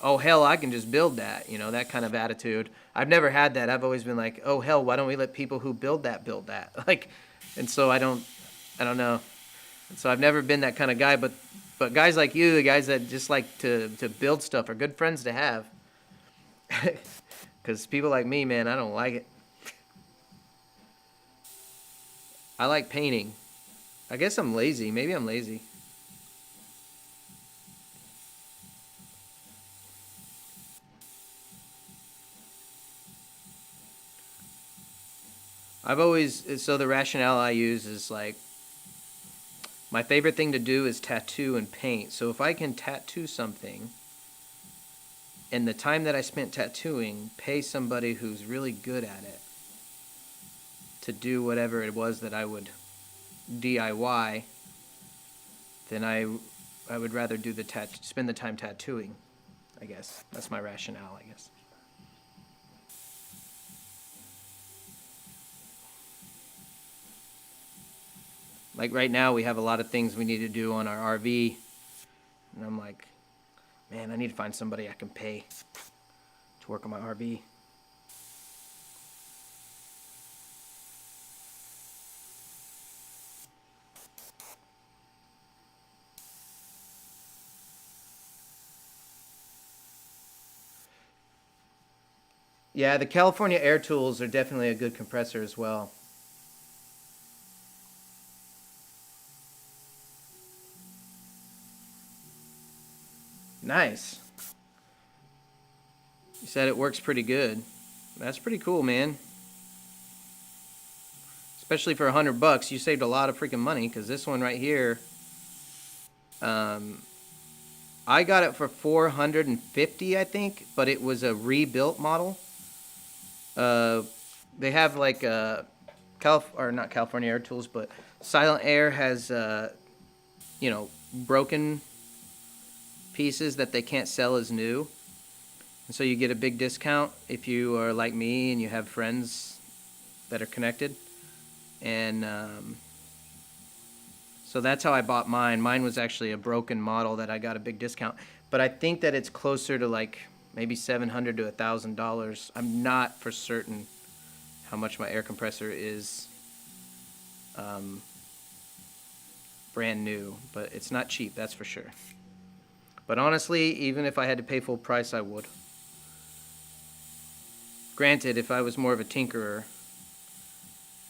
oh hell, I can just build that. You know, that kind of attitude. I've never had that. I've always been like, oh hell, why don't we let people who build that? Like, and so I don't know. And so I've never been that kind of guy. But guys like you, the guys that just like to build stuff, are good friends to have. Because people like me, man, I don't like it. I like painting. I guess I'm lazy. Maybe I'm lazy. So the rationale I use is like, my favorite thing to do is tattoo and paint. So if I can tattoo something, and the time that I spent tattooing, pay somebody who's really good at it to do whatever it was that I would DIY, then I would rather do spend the time tattooing, I guess. That's my rationale, I guess. Like right now, we have a lot of things we need to do on our RV, and I'm like, man, I need to find somebody I can pay to work on my RV. Yeah, the California Air Tools are definitely a good compressor as well. Nice. You said it works pretty good. That's pretty cool, man. Especially for $100, you saved a lot of freaking money, because this one right here, I got it for $450, I think, but it was a rebuilt model. They have like or not California Air Tools, but Silent Air has broken pieces that they can't sell as new, and so you get a big discount if you are like me and you have friends that are connected, and so that's how I bought mine. Mine was actually a broken model that I got a big discount, but I think that it's closer to like maybe $700 to $1,000. I'm not for certain how much my air compressor is brand new, but it's not cheap, that's for sure. But honestly, even if I had to pay full price, I would. Granted, if I was more of a tinkerer,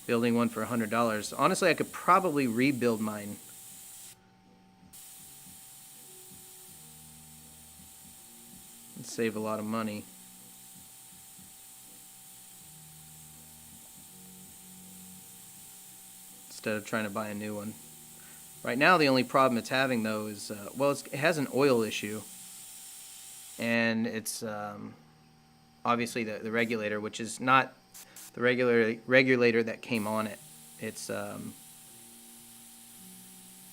building one for $100, honestly, I could probably rebuild mine. And save a lot of money. Instead of trying to buy a new one. Right now, the only problem it's having, though, is, it has an oil issue. And it's obviously the regulator, which is not the regulator that came on it. It's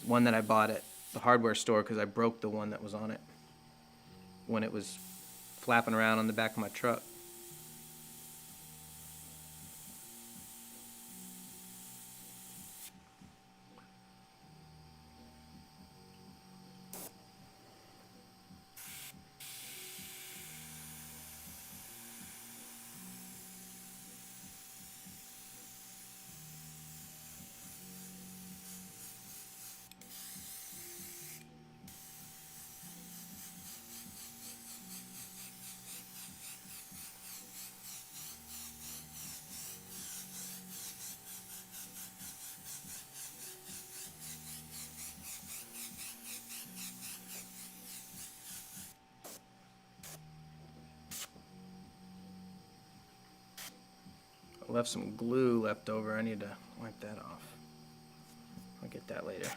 one that I bought at the hardware store because I broke the one that was on it when it was flapping around on the back of my truck. I left some glue left over. I need to wipe that off. I'll get that later.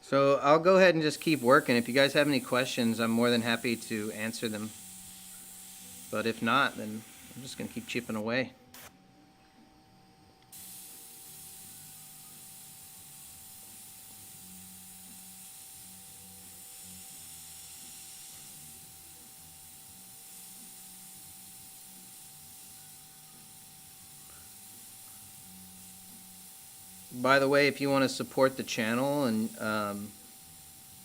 So I'll go ahead and just keep working. If you guys have any questions, I'm more than happy to answer them. But if not, then I'm just going to keep chipping away. By the way, if you want to support the channel and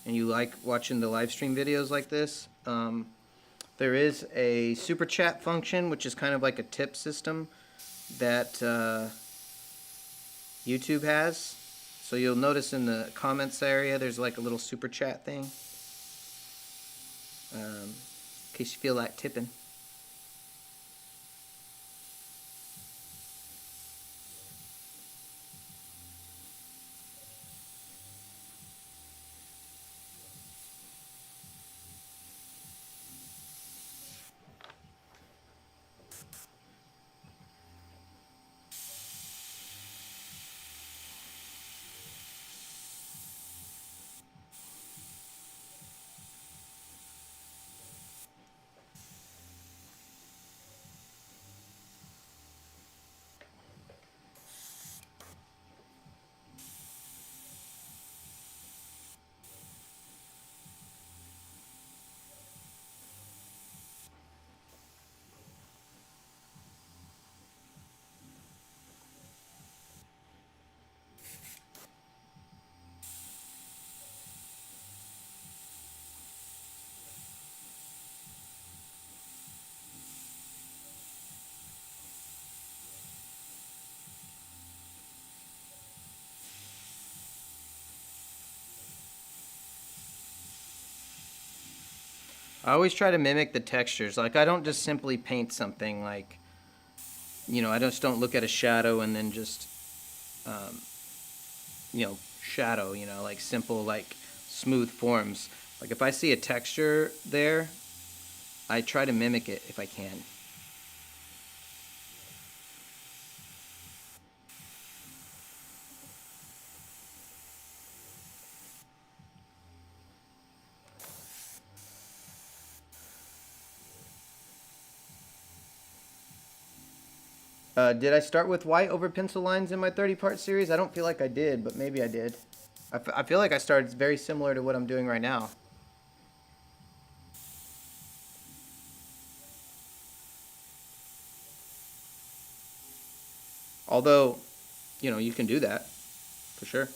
you like watching the live stream videos like this, there is a super chat function, which is kind of like a tip system that YouTube has. So you'll notice in the comments area, there's like a little super chat thing, in case you feel like tipping. I always try to mimic the textures. Like, I don't just simply paint something like, I just don't look at a shadow and then just, shadow, like simple, like smooth forms. Like, if I see a texture there, I try to mimic it if I can. Did I start with white over pencil lines in my 30-part series? I don't feel like I did, but maybe I did. I feel like I started very similar to what I'm doing right now. Although, you can do that, for sure.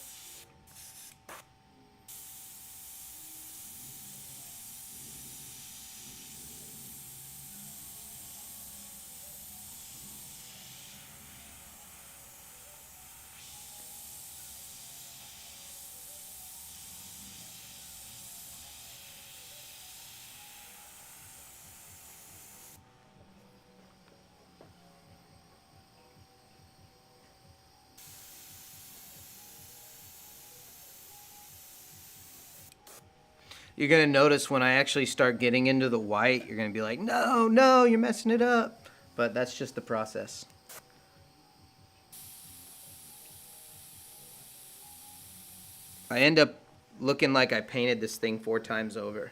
You're going to notice when I actually start getting into the white, you're going to be like, no, you're messing it up. But that's just the process. I end up looking like I painted this thing 4 times over.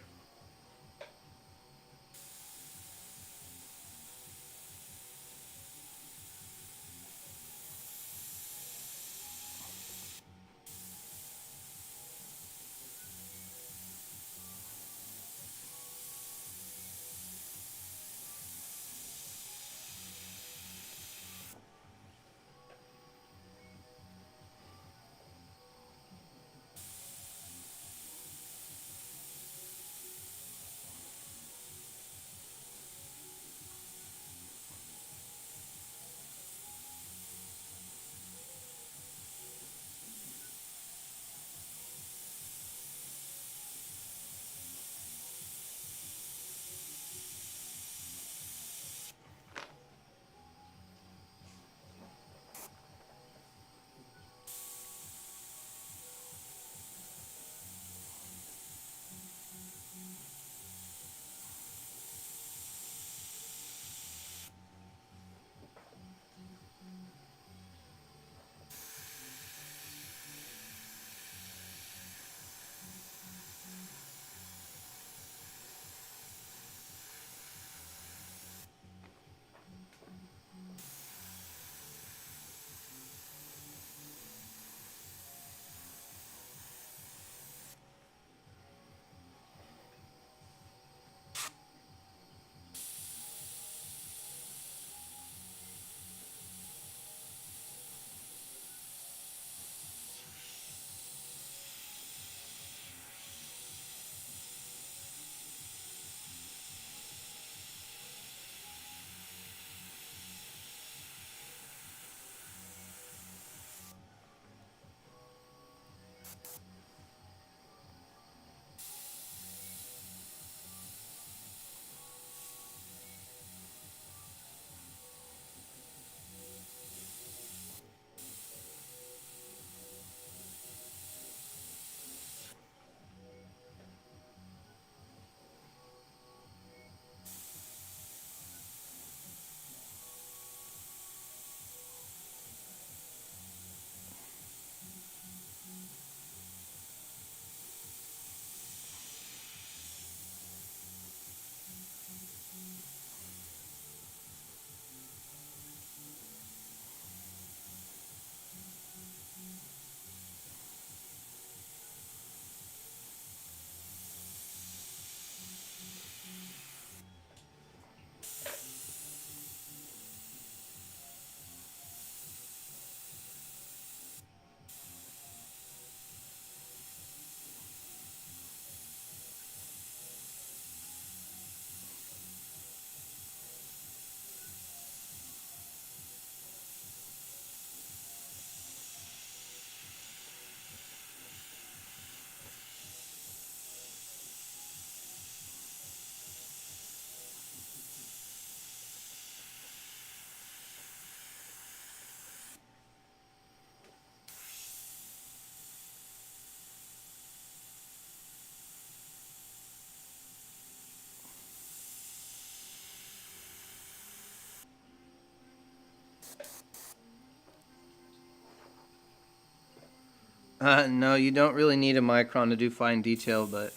No, you don't really need a micron to do fine detail, but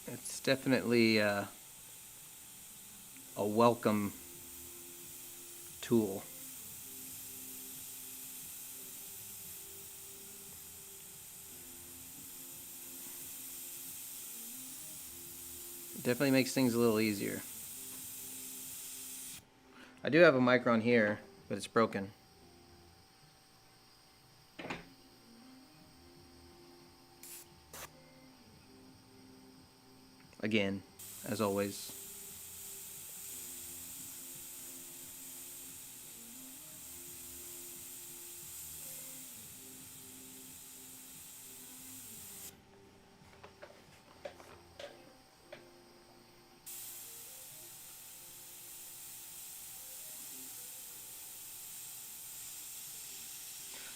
it's definitely a welcome tool. It definitely makes things a little easier. I do have a micron here, but it's broken. Again, as always.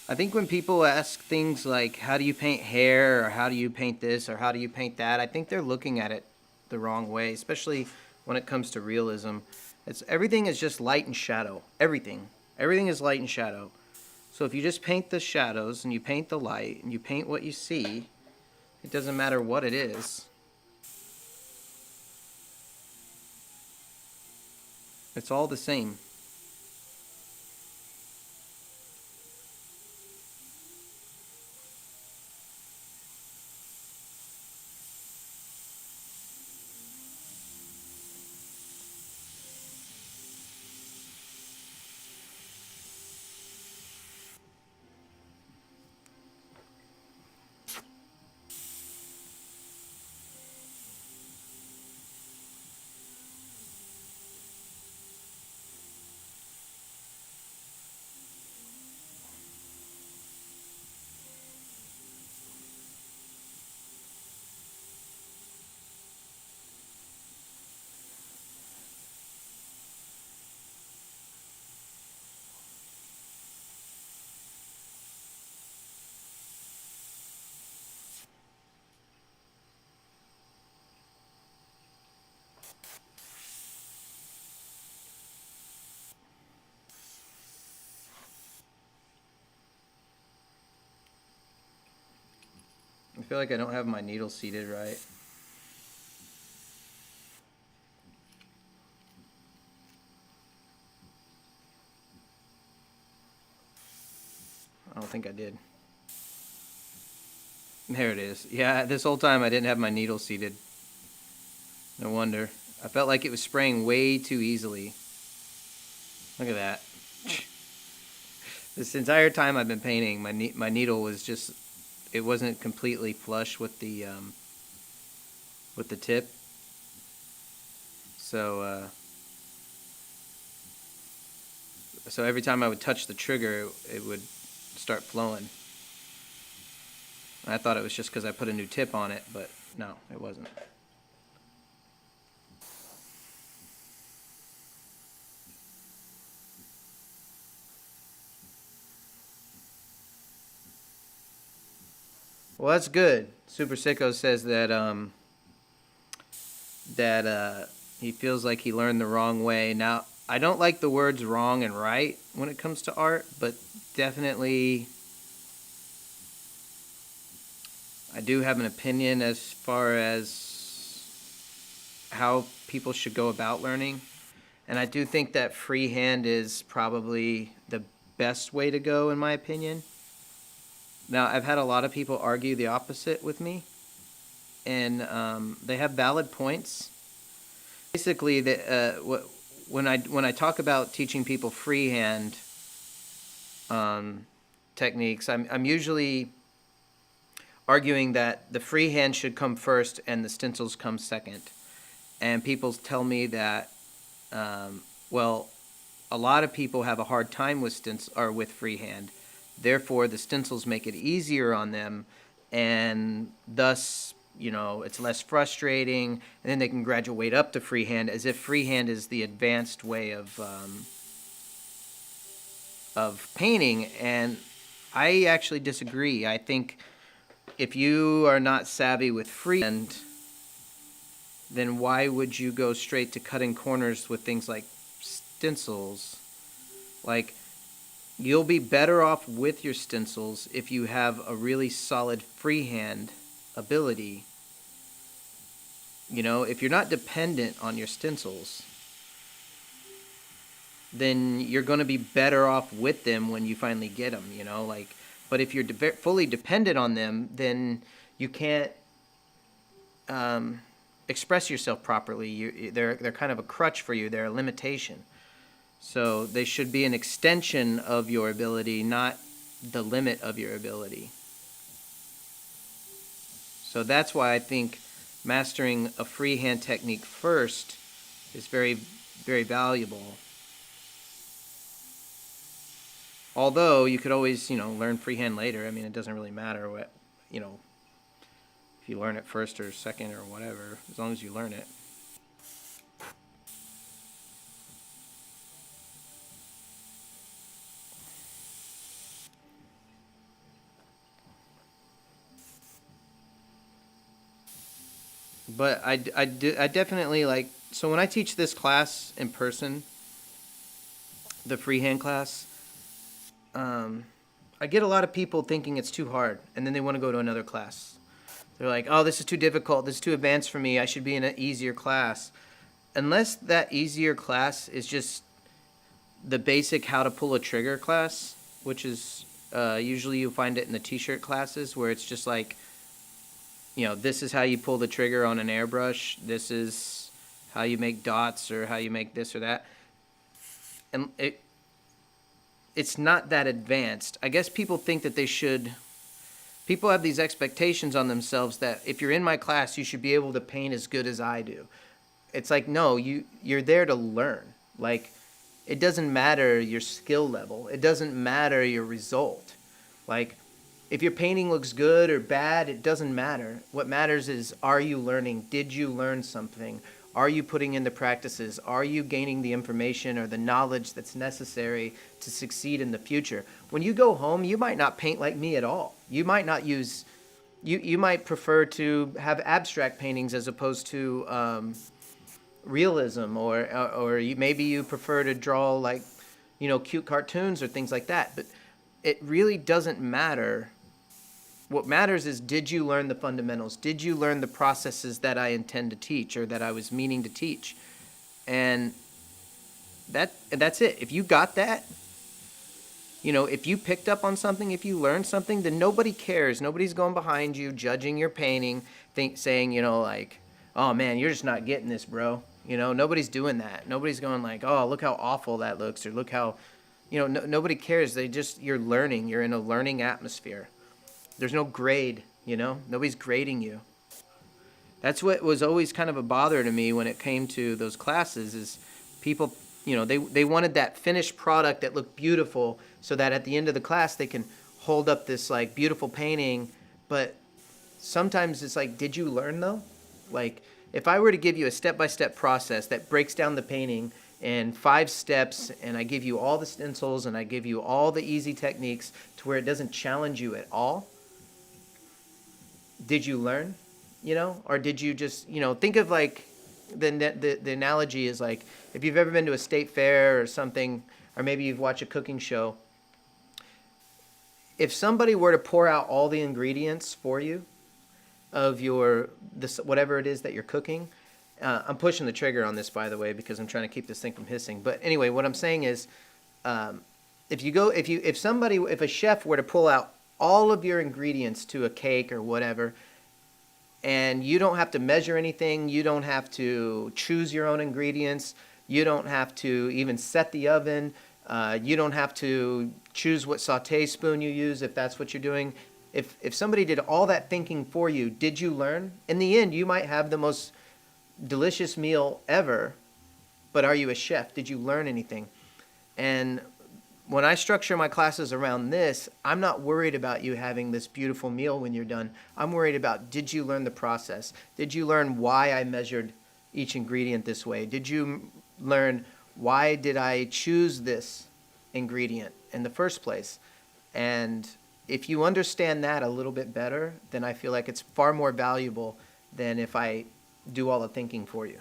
I think when people ask things like, how do you paint hair, or how do you paint this, or how do you paint that, I think they're looking at it the wrong way, especially when it comes to realism. Everything is just light and shadow. Everything. Everything is light and shadow. So if you just paint the shadows, and you paint the light, and you paint what you see, it doesn't matter what it is. It's all the same. I feel like I don't have my needle seated right. I don't think I did. There it is. Yeah, this whole time I didn't have my needle seated. No wonder. I felt like it was spraying way too easily. Look at that. This entire time I've been painting, my needle was just, it wasn't completely flush with the tip. So so every time I would touch the trigger, it would start flowing. I thought it was just because I put a new tip on it, but no, it wasn't. Well, that's good. Super Sicko says that he feels like he learned the wrong way. Now, I don't like the words wrong and right when it comes to art, but definitely I do have an opinion as far as how people should go about learning. And I do think that freehand is probably the best way to go, in my opinion. Now, I've had a lot of people argue the opposite with me, and they have valid points. Basically, when I talk about teaching people freehand techniques, I'm usually arguing that the freehand should come first and the stencils come second. And people tell me that, well, a lot of people have a hard time with with freehand. Therefore, the stencils make it easier on them, and thus, it's less frustrating. And then they can graduate up to freehand, as if freehand is the advanced way of painting. And I actually disagree. I think if you are not savvy with freehand, then why would you go straight to cutting corners with things like stencils? Like, you'll be better off with your stencils if you have a really solid freehand ability. You know, if you're not dependent on your stencils, then you're going to be better off with them when you finally get them, you know, like, but if you're fully dependent on them, then you can't express yourself properly. They're kind of a crutch for you. They're a limitation. So they should be an extension of your ability, not the limit of your ability. So that's why I think mastering a freehand technique first is very, very valuable. Although you could always, you know, learn freehand later. I mean, it doesn't really matter what, you know, if you learn it first or second or whatever, as long as you learn it. But I definitely like, so when I teach this class in person, the freehand class, I get a lot of people thinking it's too hard, and then they want to go to another class. They're like, oh, this is too difficult, this is too advanced for me, I should be in an easier class. Unless that easier class is just the basic how to pull a trigger class, which is usually you find it in the t-shirt classes, where it's just like, you know, this is how you pull the trigger on an airbrush, this is how you make dots, or how you make this or that. And it's not that advanced. I guess people think that they should, people have these expectations on themselves that if you're in my class, you should be able to paint as good as I do. It's like, no, you're there to learn. Like, it doesn't matter your skill level. It doesn't matter your result. Like, if your painting looks good or bad, it doesn't matter. What matters is, are you learning? Did you learn something? Are you putting in the practices? Are you gaining the information or the knowledge that's necessary to succeed in the future? When you go home, you might not paint like me at all. You might not use, you might prefer to have abstract paintings as opposed to realism, or maybe you prefer to draw, like, you know, cute cartoons or things like that. But it really doesn't matter. What matters is, did you learn the fundamentals? Did you learn the processes that I intend to teach, or that I was meaning to teach? And that's it. If you got that, you know, if you picked up on something, if you learned something, then nobody cares. Nobody's going behind you judging your painting, saying, you know, like, oh man, you're just not getting this, bro. You know, nobody's doing that. Nobody's going like, oh, look how awful that looks, or look how, you know, nobody cares. You're learning. You're in a learning atmosphere. There's no grade, you know? Nobody's grading you. That's what was always kind of a bother to me when it came to those classes, is people, you know, they wanted that finished product that looked beautiful, so that at the end of the class they can hold up this, like, beautiful painting. But sometimes it's like, did you learn though? Like, if I were to give you a step-by-step process that breaks down the painting in 5 steps, and I give you all the stencils, and I give you all the easy techniques to where it doesn't challenge you at all, did you learn? You know, or did you just, you know, think of, like, the analogy is like, if you've ever been to a state fair or something, or maybe you've watched a cooking show, if somebody were to pour out all the ingredients for you of whatever it is that you're cooking, I'm pushing the trigger on this, by the way, because I'm trying to keep this thing from hissing. But anyway, what I'm saying is, if a chef were to pull out all of your ingredients to a cake or whatever, and you don't have to measure anything, you don't have to choose your own ingredients, you don't have to even set the oven, you don't have to choose what sauté spoon you use if that's what you're doing. If somebody did all that thinking for you, did you learn? In the end, you might have the most delicious meal ever, but are you a chef? Did you learn anything? And when I structure my classes around this, I'm not worried about you having this beautiful meal when you're done. I'm worried about, did you learn the process? Did you learn why I measured each ingredient this way? Did you learn, why did I choose this ingredient in the first place? And if you understand that a little bit better, then I feel like it's far more valuable than if I do all the thinking for you.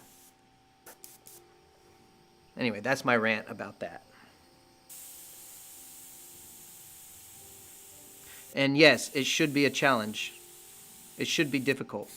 Anyway, that's my rant about that. And yes, it should be a challenge. It should be difficult.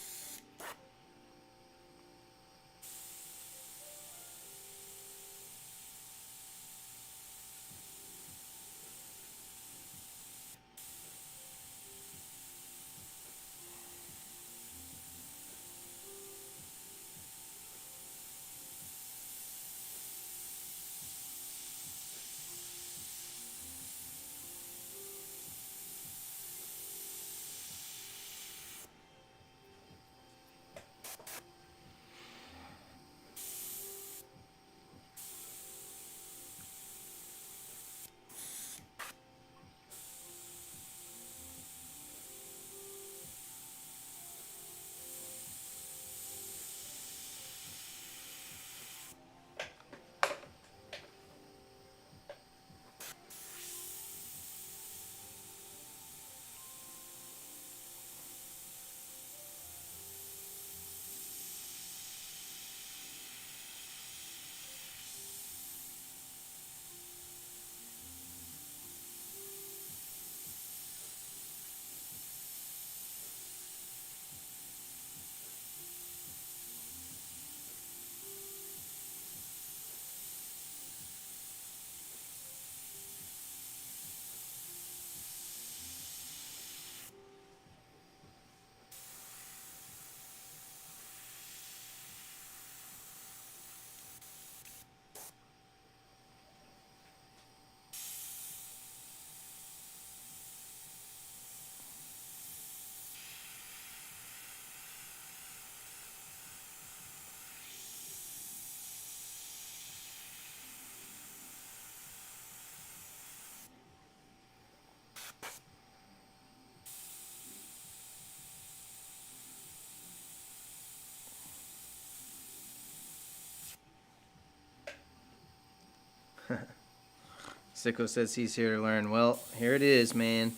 Sicko says he's here to learn. Well, here it is, man.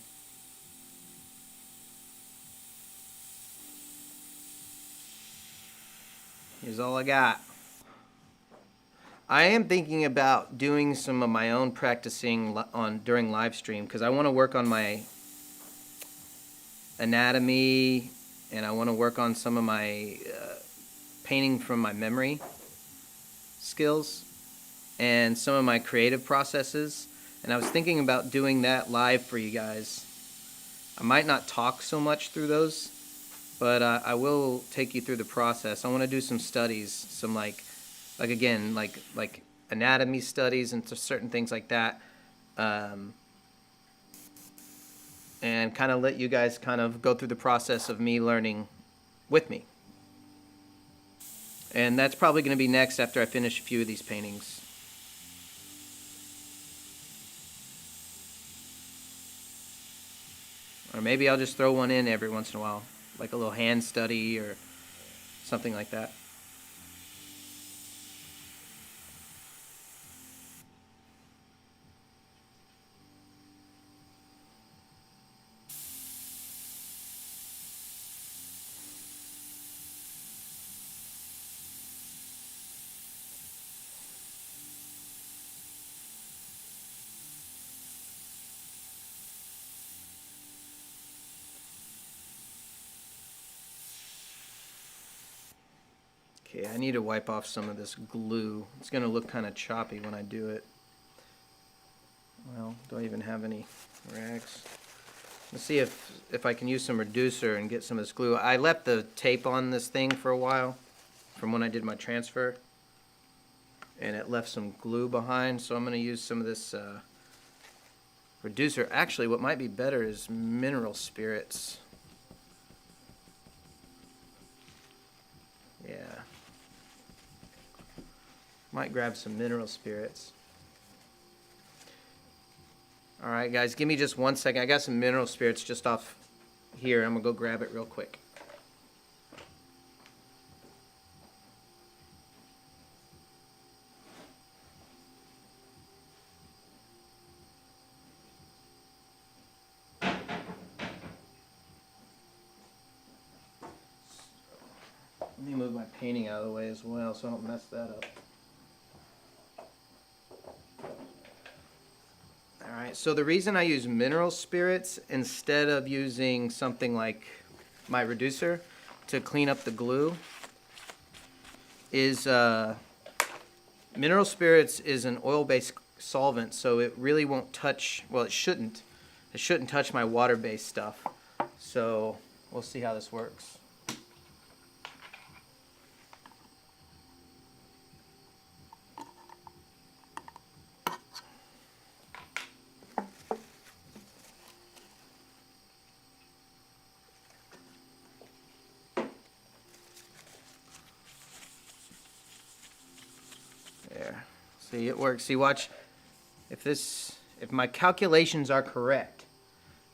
Here's all I got. I am thinking about doing some of my own practicing during live stream because I want to work on my anatomy and I want to work on some of my painting from my memory skills and some of my creative processes. And I was thinking about doing that live for you guys. I might not talk so much through those, but I will take you through the process. I want to do some studies, some like again, like anatomy studies and certain things like that, and kind of let you guys kind of go through the process of me learning with me. And that's probably going to be next after I finish a few of these paintings. Or maybe I'll just throw one in every once in a while, like a little hand study or something like that. Okay, I need to wipe off some of this glue. It's going to look kind of choppy when I do it. Well, do I even have any rags? Let's see if I can use some reducer and get some of this glue. I left the tape on this thing for a while from when I did my transfer. And it left some glue behind, so I'm going to use some of this reducer. Actually, what might be better is mineral spirits. Yeah. Might grab some mineral spirits. Alright guys, give me just 1 second. I got some mineral spirits just off here. I'm going to go grab it real quick. Let me move my painting out of the way as well so I don't mess that up. Alright, So the reason I use mineral spirits instead of using something like my reducer to clean up the glue is mineral spirits is an oil-based solvent, so it really won't touch, well, it shouldn't touch my water-based stuff. So we'll see how this works. There. See, it works. See, watch. If my calculations are correct,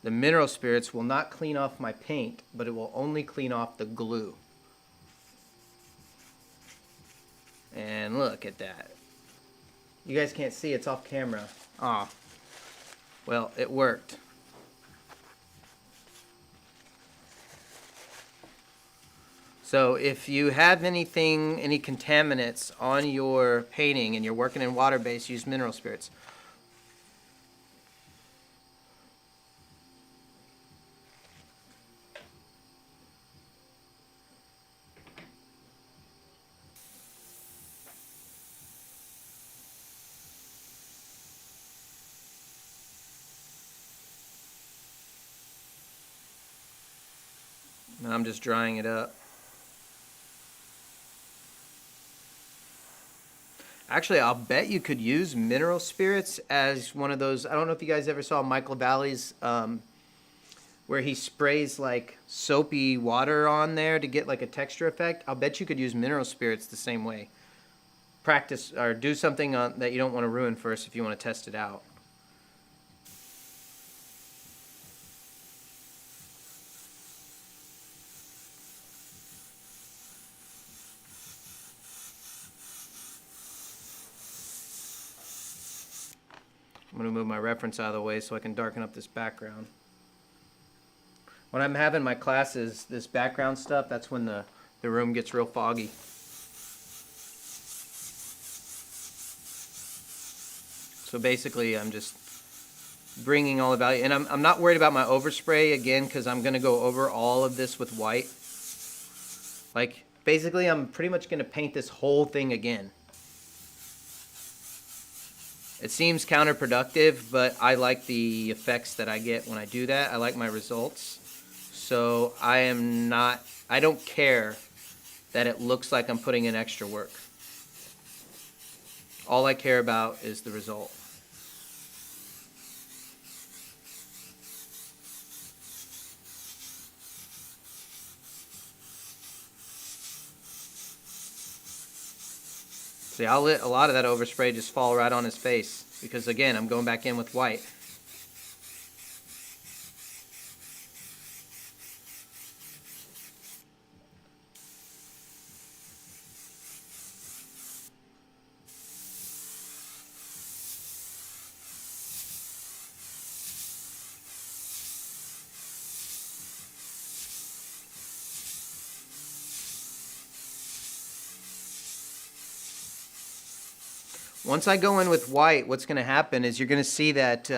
the mineral spirits will not clean off my paint, but it will only clean off the glue. And look at that. You guys can't see, it's off camera. Ah. Well, it worked. So if you have any contaminants on your painting and you're working in water-based, use mineral spirits. Now I'm just drying it up. Actually, I'll bet you could use mineral spirits as one of those. I don't know if you guys ever saw Michael Valley's where he sprays like soapy water on there to get like a texture effect. I'll bet you could use mineral spirits the same way. Practice or do something that you don't want to ruin first if you want to test it out. I'm going to move my reference out of the way so I can darken up this background. When I'm having my classes, this background stuff, that's when the room gets real foggy. So basically, I'm just bringing all the value. And I'm not worried about my overspray, again, because I'm going to go over all of this with white. Like, basically, I'm pretty much going to paint this whole thing again. It seems counterproductive, but I like the effects that I get when I do that. I like my results. So I don't care that it looks like I'm putting in extra work. All I care about is the result. See, I'll let a lot of that overspray just fall right on his face because, again, I'm going back in with white. Once I go in with white, what's going to happen is you're going to see that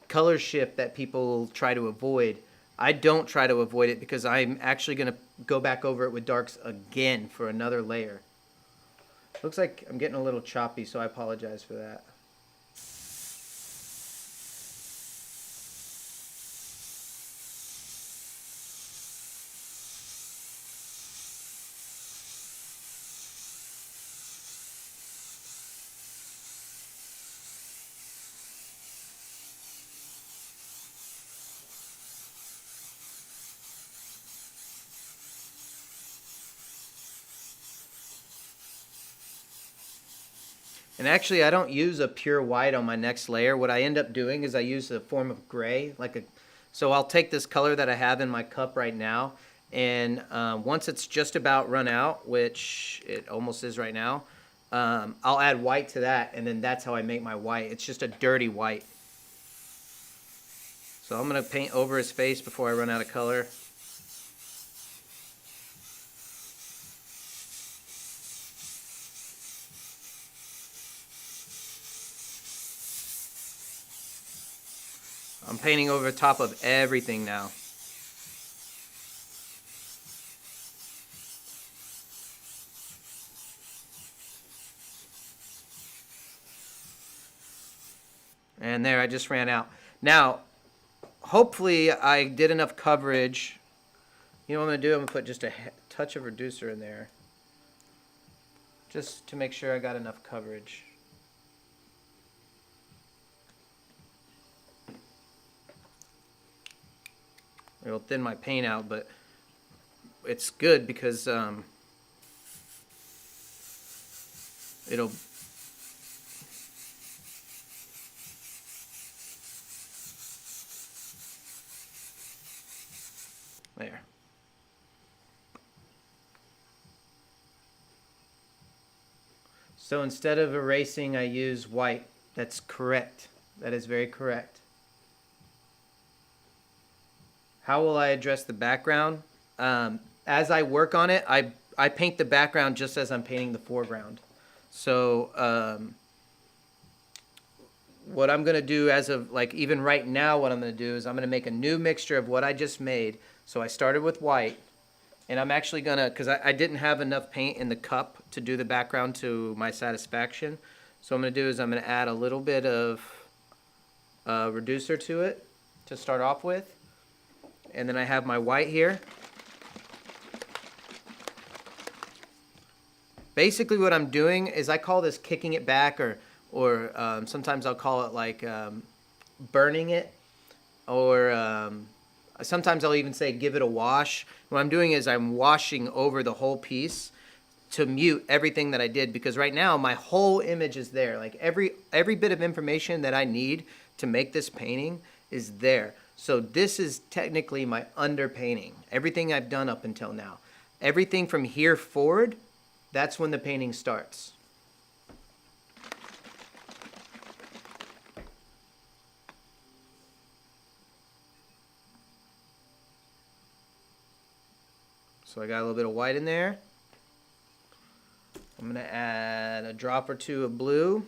color shift that people try to avoid. I don't try to avoid it because I'm actually going to go back over it with darks again for another layer. Looks like I'm getting a little choppy, so I apologize for that. And actually, I don't use a pure white on my next layer. What I end up doing is I use a form of gray, so I'll take this color that I have in my cup right now, and once it's just about run out, which it almost is right now, I'll add white to that, and then that's how I make my white. It's just a dirty white. So I'm going to paint over his face before I run out of color. I'm painting over top of everything now. And there, I just ran out. Now, hopefully I did enough coverage. You know what I'm going to do? I'm going to put just a touch of reducer in there. Just to make sure I got enough coverage. It'll thin my paint out, but it's good because it'll... There. So instead of erasing, I use white. That's correct. That is very correct. How will I address the background? As I work on it, I paint the background just as I'm painting the foreground. So what I'm going to do as of, like, even right now, what I'm going to do is I'm going to make a new mixture of what I just made. So I started with white, and I'm actually going to, because I didn't have enough paint in the cup to do the background to my satisfaction. So what I'm going to do is I'm going to add a little bit of reducer to it to start off with. And then I have my white here. Basically what I'm doing is I call this kicking it back, or sometimes I'll call it like burning it, or sometimes I'll even say give it a wash. What I'm doing is I'm washing over the whole piece to mute everything that I did, because right now my whole image is there. Like every bit of information that I need to make this painting is there. So this is technically my underpainting. Everything I've done up until now. Everything from here forward, that's when the painting starts. So I got a little bit of white in there. I'm going to add a drop or two of blue.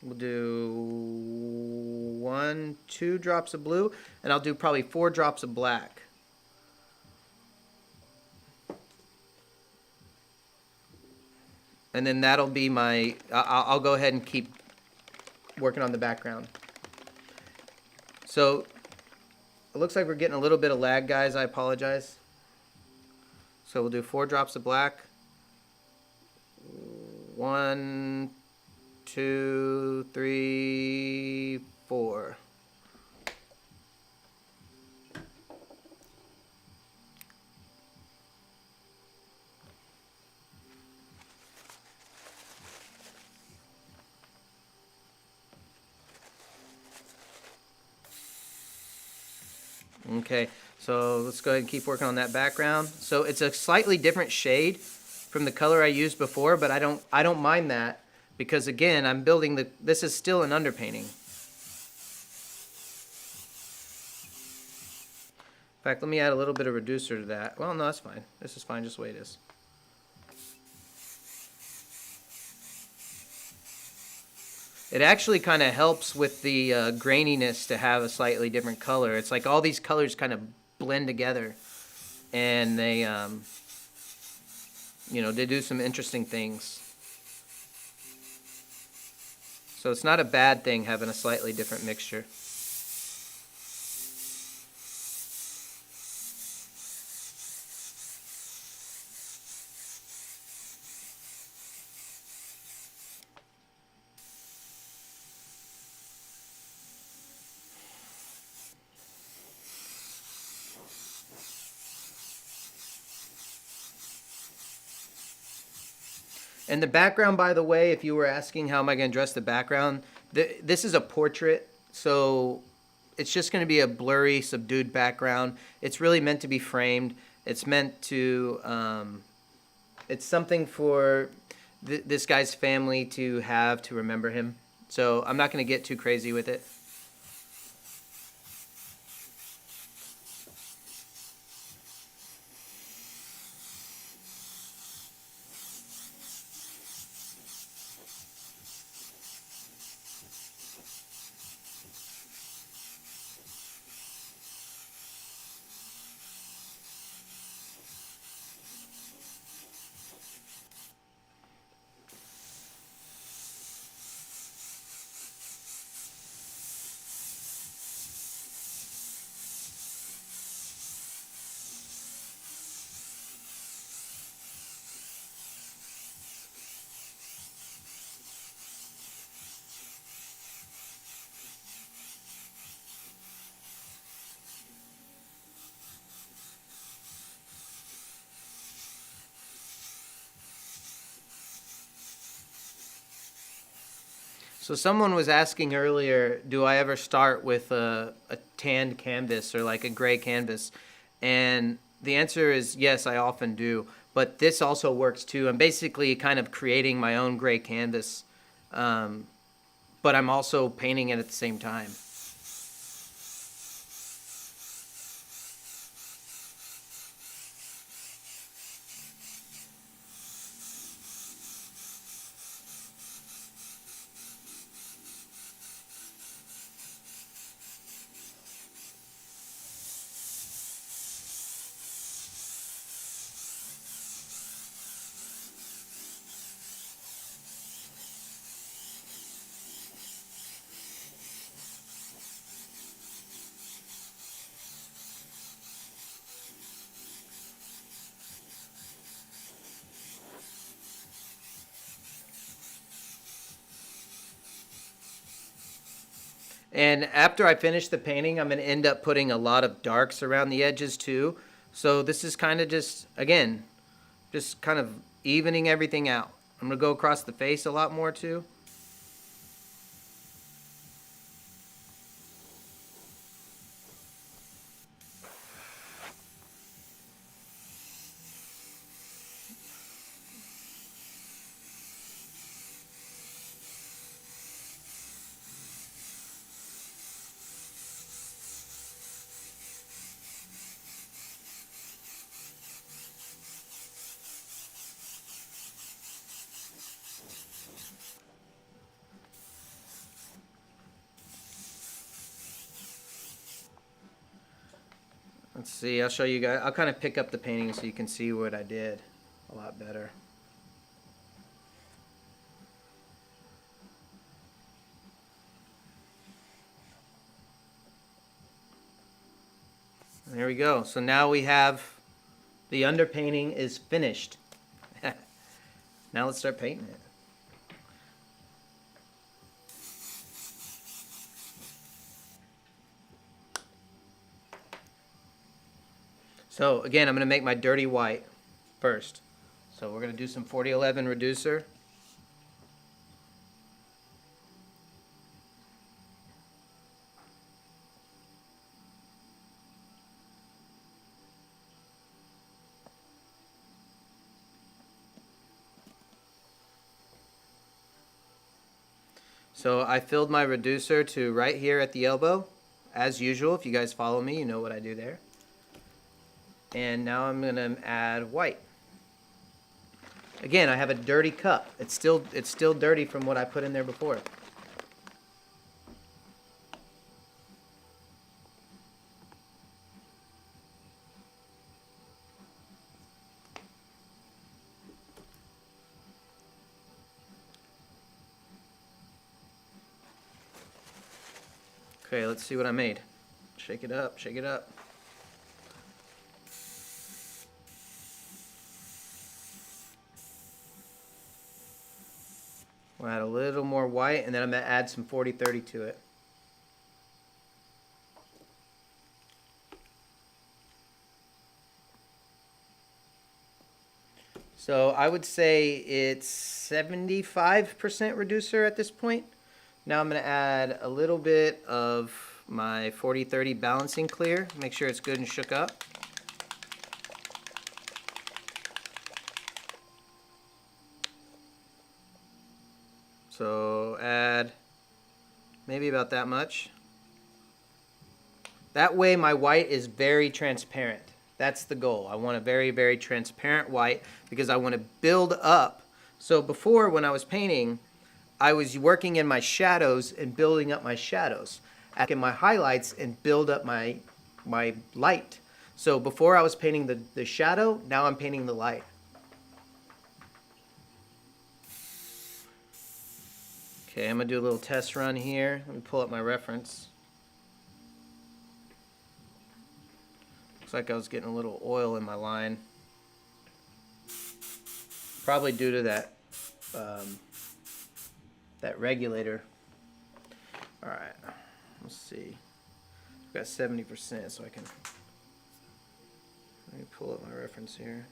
We'll do 1, 2 drops of blue, and I'll do probably 4 drops of black. And then that'll be my, I'll go ahead and keep working on the background. So it looks like we're getting a little bit of lag, guys. I apologize. So we'll do 4 drops of black. 1, 2, 3, 4. Okay, so let's go ahead and keep working on that background. So it's a slightly different shade from the color I used before, but I don't mind that, because again, I'm building this is still an underpainting. In fact, let me add a little bit of reducer to that. Well, no, that's fine. This is fine just the way it is. It actually kind of helps with the graininess to have a slightly different color. It's like all these colors kind of blend together, and they, you know, they do some interesting things. So it's not a bad thing having a slightly different mixture. And the background, by the way, if you were asking how am I going to dress the background, this is a portrait, so it's just going to be a blurry, subdued background. It's really meant to be framed. It's meant to, it's something for this guy's family to have to remember him. So I'm not going to get too crazy with it. So someone was asking earlier, do I ever start with a tanned canvas or like a gray canvas? And the answer is yes, I often do. But this also works too. I'm basically kind of creating my own gray canvas, but I'm also painting it at the same time. And after I finish the painting, I'm going to end up putting a lot of darks around the edges too. So this is kind of just, again, just kind of evening everything out. I'm going to go across the face a lot more too. Let's see, I'll show you guys. I'll kind of pick up the painting so you can see what I did a lot better. There we go. So now we have the underpainting is finished. Now let's start painting it. So again, I'm going to make my dirty white first. So we're going to do some 4011 reducer. So I filled my reducer to right here at the elbow. As usual, if you guys follow me, you know what I do there. And now I'm going to add white. Again, I have a dirty cup. It's still dirty from what I put in there before. Okay, let's see what I made. Shake it up, shake it up. We'll add a little more white, and then I'm going to add some 4030 to it. So I would say it's 75% reducer at this point. Now I'm going to add a little bit of my 4030 balancing clear. Make sure it's good and shook up. So add maybe about that much. That way my white is very transparent. That's the goal. I want a very, very transparent white because I want to build up. So before, when I was painting, I was working in my shadows and building up my shadows. In my highlights and build up my light. So before I was painting the shadow, now I'm painting the light. Okay, I'm going to do a little test run here. Let me pull up my reference. Looks like I was getting a little oil in my line. Probably due to that that regulator. Alright, let's see. I've got 70%, so I can... Let me pull up my reference here.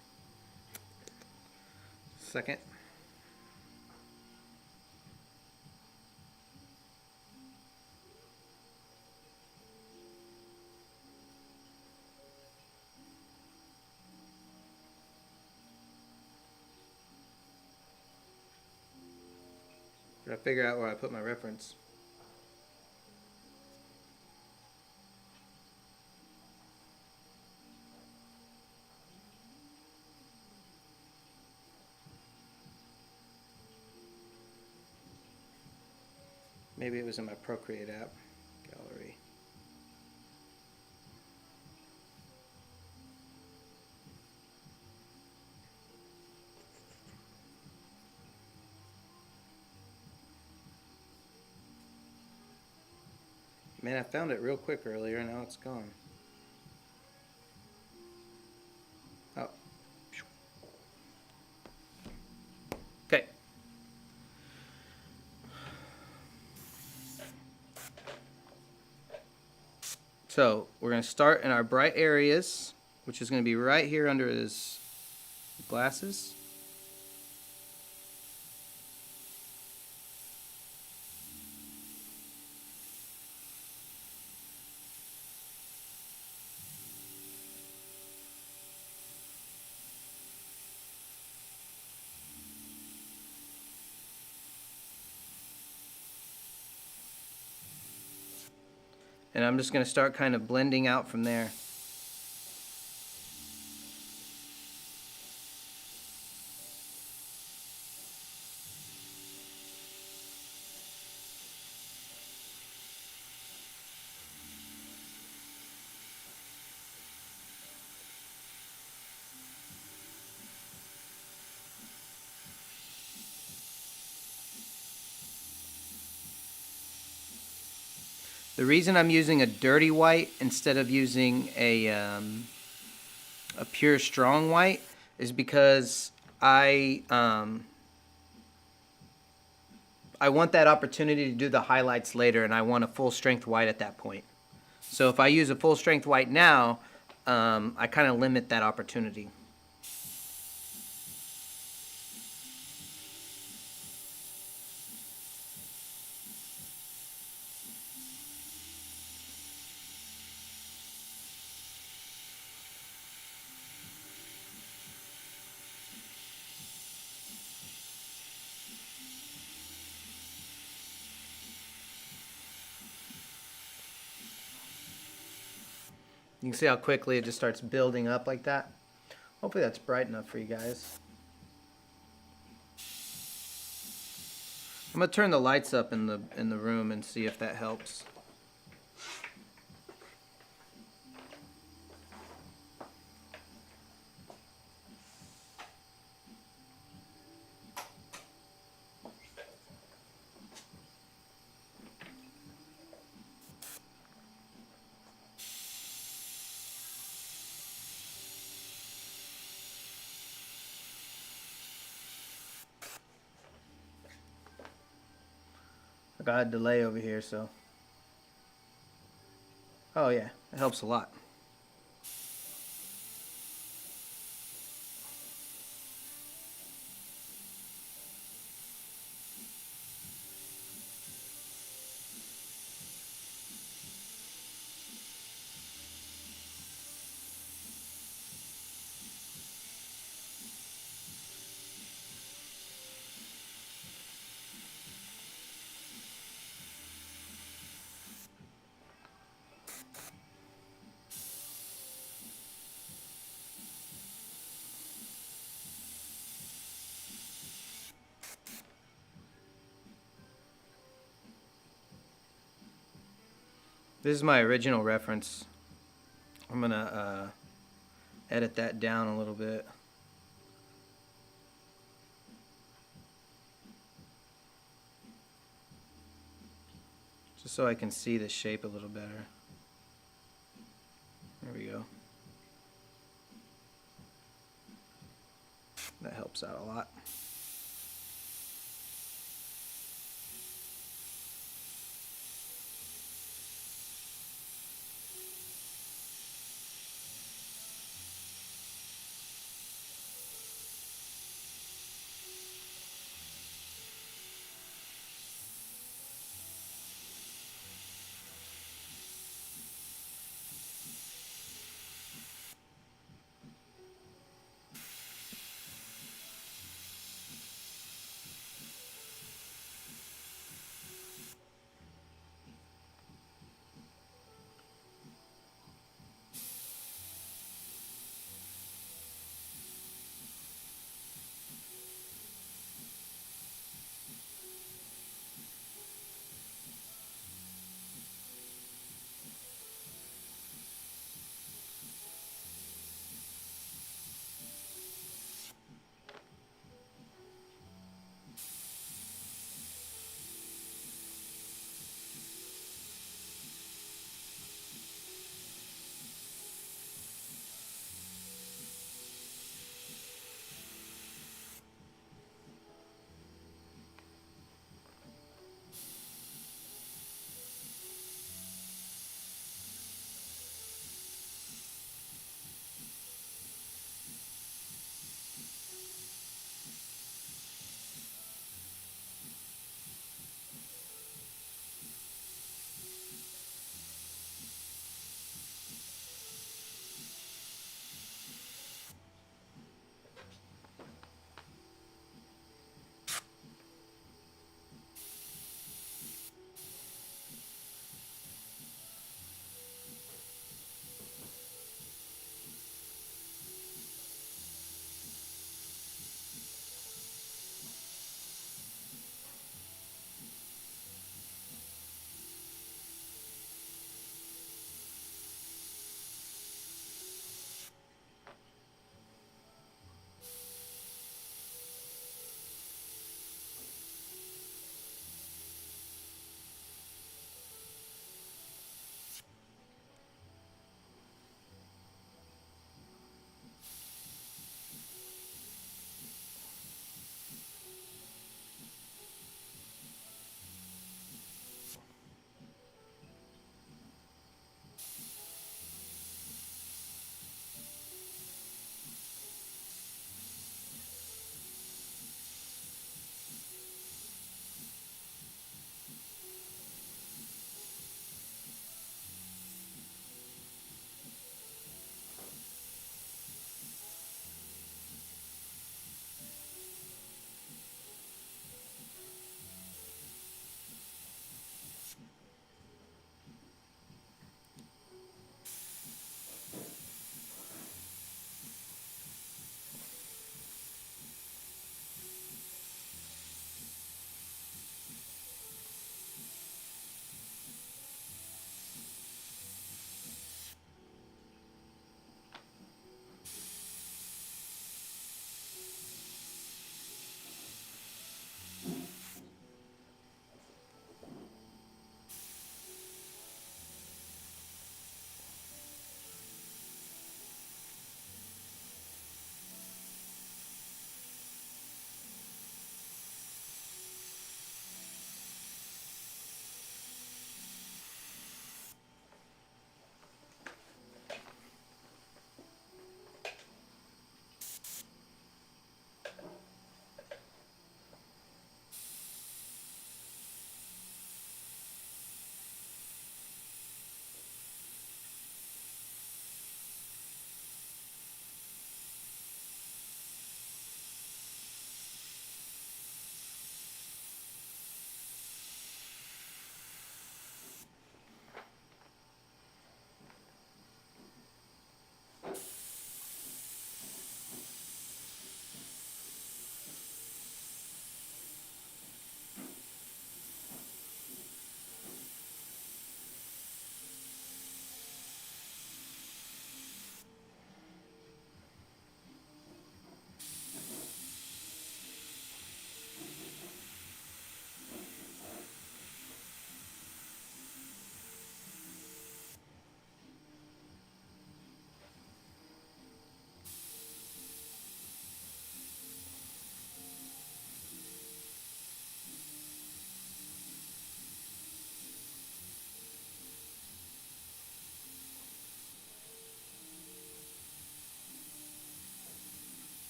Second. Gotta figure out where I put my reference. Maybe it was in my Procreate app gallery. Man, I found it real quick earlier, now it's gone. Oh. Okay. So we're going to start in our bright areas, which is going to be right here under his glasses. And I'm just going to start kind of blending out from there. The reason I'm using a dirty white instead of using a pure strong white is because I want that opportunity to do the highlights later, and I want a full strength white at that point. So if I use a full strength white now, I kind of limit that opportunity. You can see how quickly it just starts building up like that. Hopefully that's bright enough for you guys. I'm gonna turn the lights up in the room and see if that helps. I got a delay over here, so. Oh yeah, it helps a lot. This is my original reference. I'm gonna edit that down a little bit. Just so I can see the shape a little better. There we go. That helps out a lot.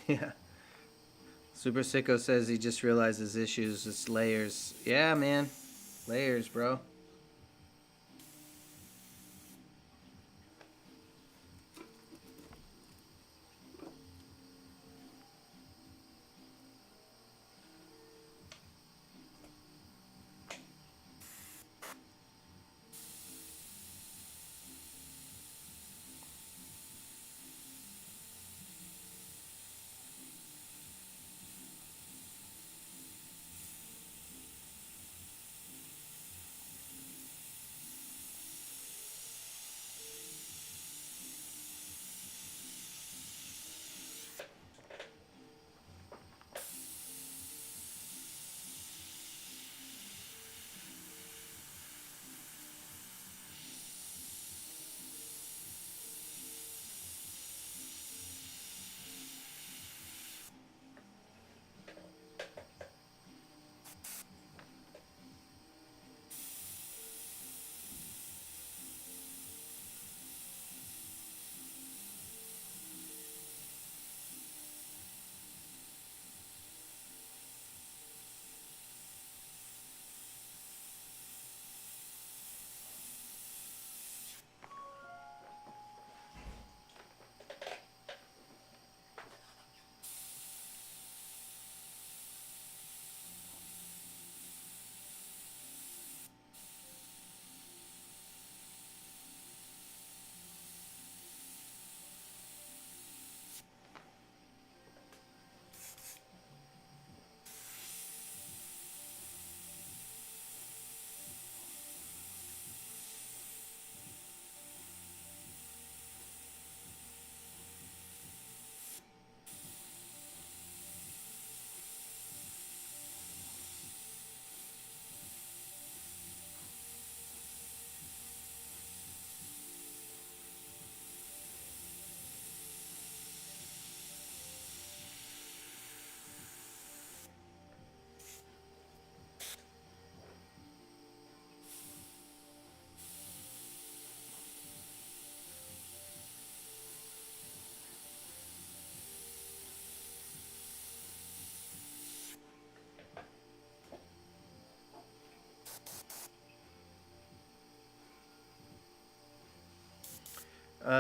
Yeah. Super Sicko says he just realized his issues. It's layers. Yeah, man. Layers, bro.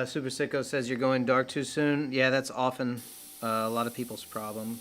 Super Sicko says you're going dark too soon. Yeah, that's often a lot of people's problem.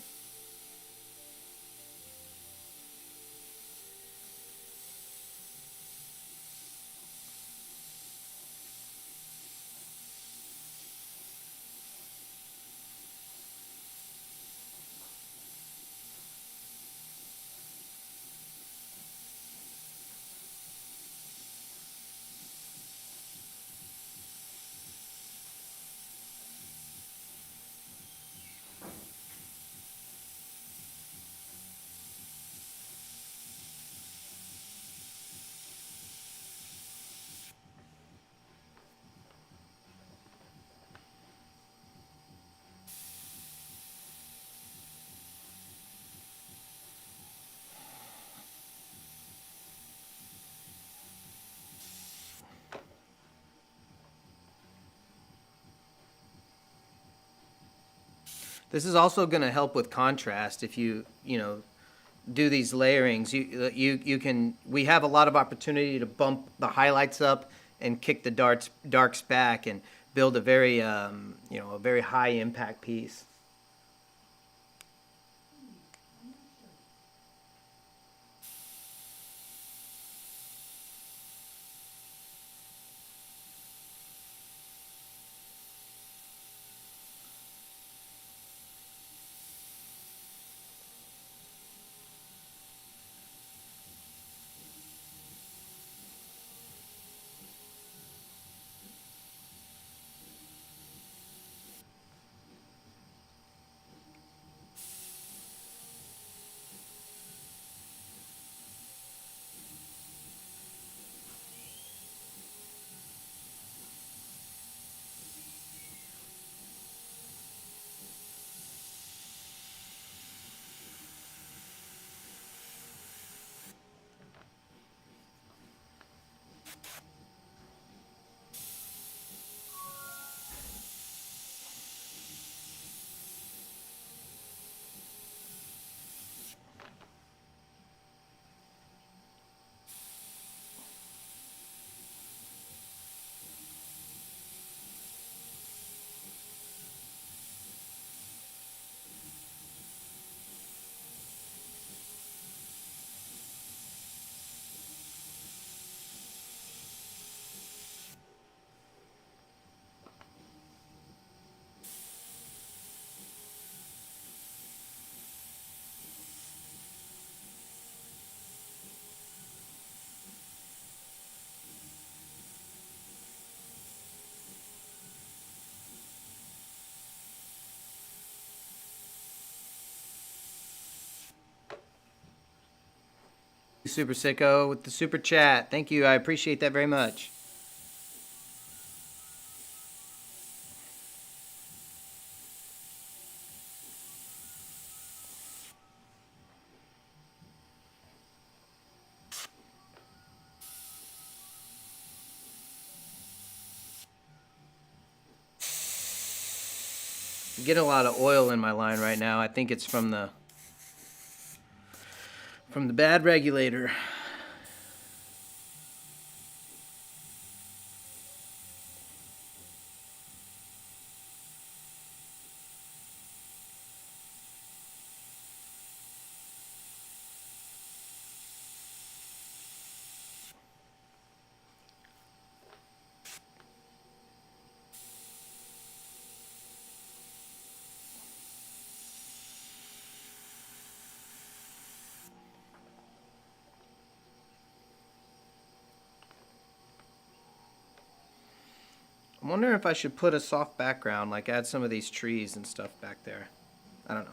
This is also going to help with contrast if you do these layerings. You can. We have a lot of opportunity to bump the highlights up and kick the darks back and build a very a very high impact piece. Super Sicko, with the super chat. Thank you. I appreciate that very much. I'm getting a lot of oil in my line right now. I think it's from the bad regulator. I'm wondering if I should put a soft background, like add some of these trees and stuff back there. I don't know.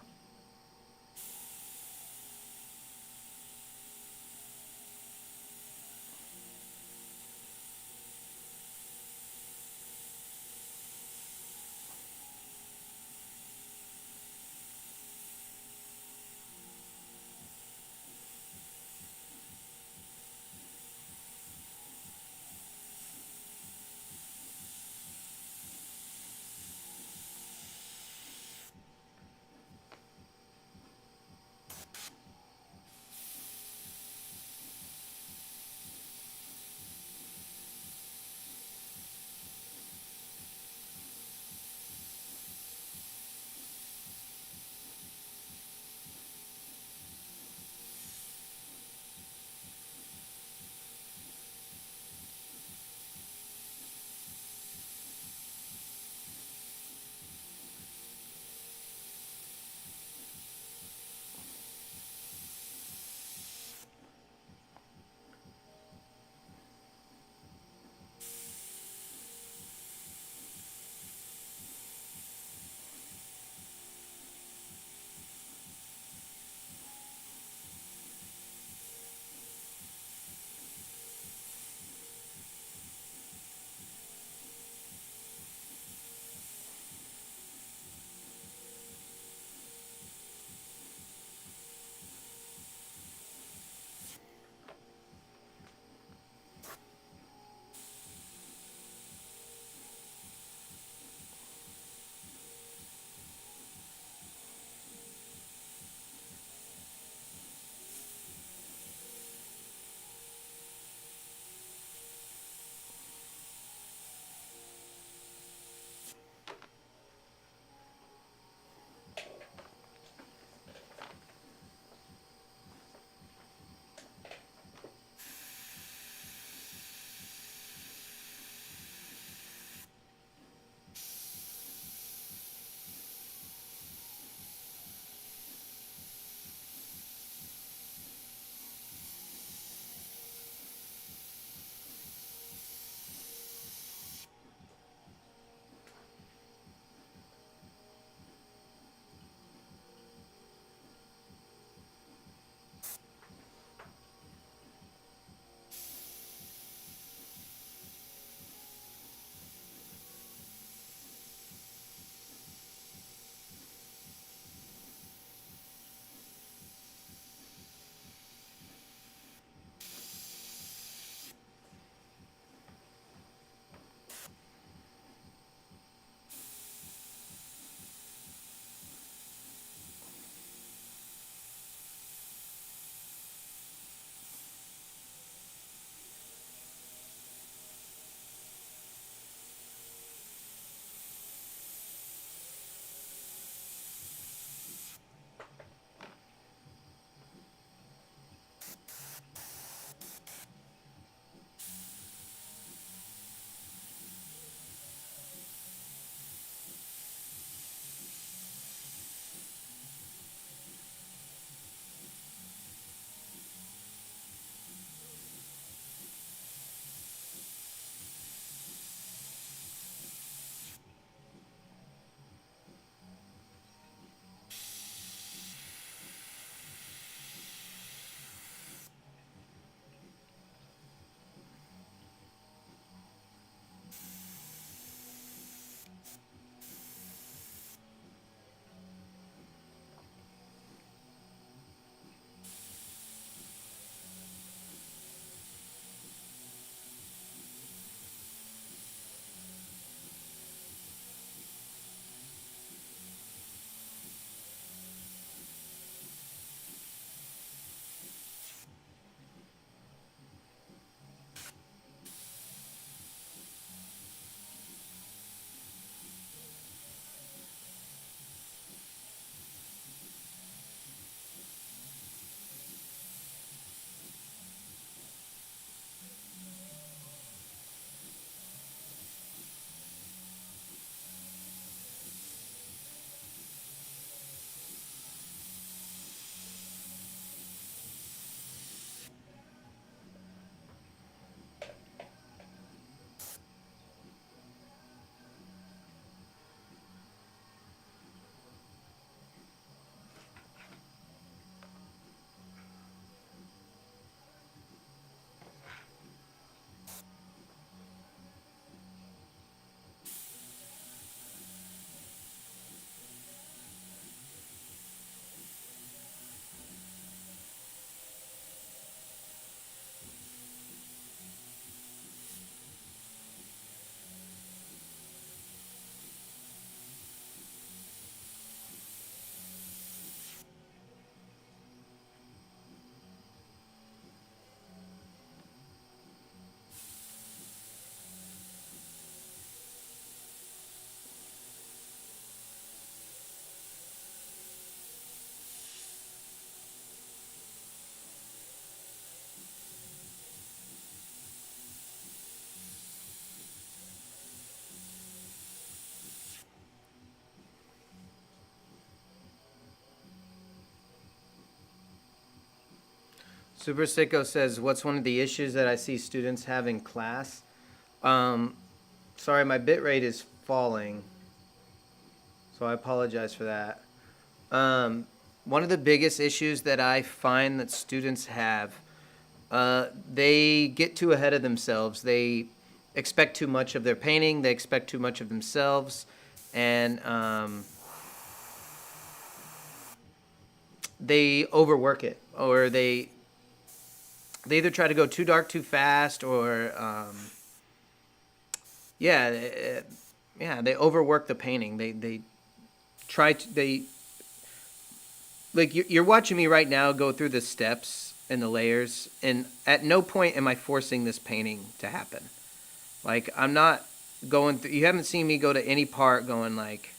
Super Sicko says, what's one of the issues that I see students have in class? Sorry, my bit rate is falling, so I apologize for that. One of the biggest issues that I find that students have, they get too ahead of themselves. They expect too much of their painting. They expect too much of themselves, and they overwork it, or they either try to go too dark too fast, or they overwork the painting. They try to they like you're watching me right now go through the steps and the layers, and at no point am I forcing this painting to happen. Like, I'm not going through. You haven't seen me go to any part going like,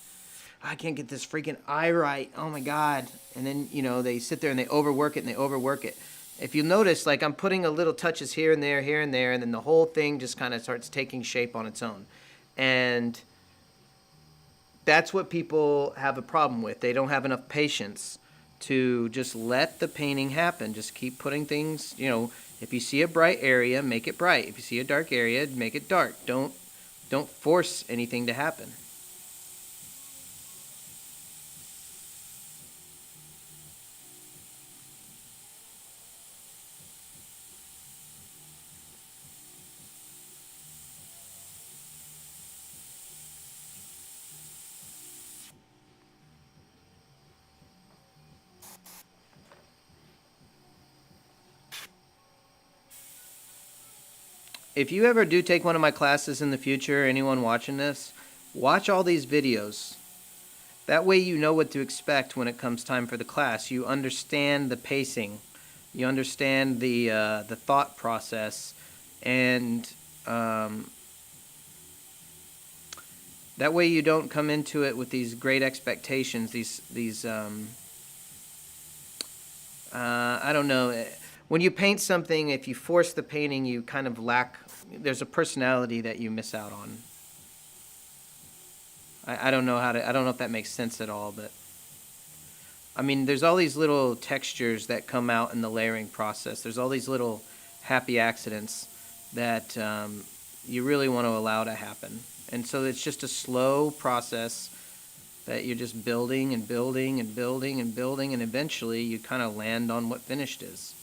I can't get this freaking eye right. Oh my god! And then they sit there and they overwork it and they overwork it. If you notice, like, I'm putting a little touches here and there, and then the whole thing just kind of starts taking shape on its own. And that's what people have a problem with. They don't have enough patience to just let the painting happen. Just keep putting things, if you see a bright area, make it bright. If you see a dark area, make it dark. Don't force anything to happen. If you ever do take one of my classes in the future, anyone watching this, watch all these videos. That way you know what to expect when it comes time for the class. You understand the pacing. You understand the thought process. And that way you don't come into it with these great expectations, these I don't know. When you paint something, if you force the painting, you kind of lack, there's a personality that you miss out on. I don't know I don't know if that makes sense at all, but I mean, there's all these little textures that come out in the layering process. There's all these little happy accidents that you really want to allow to happen. And so it's just a slow process that you're just building and building and building and building, and eventually you kind of land on what finished is.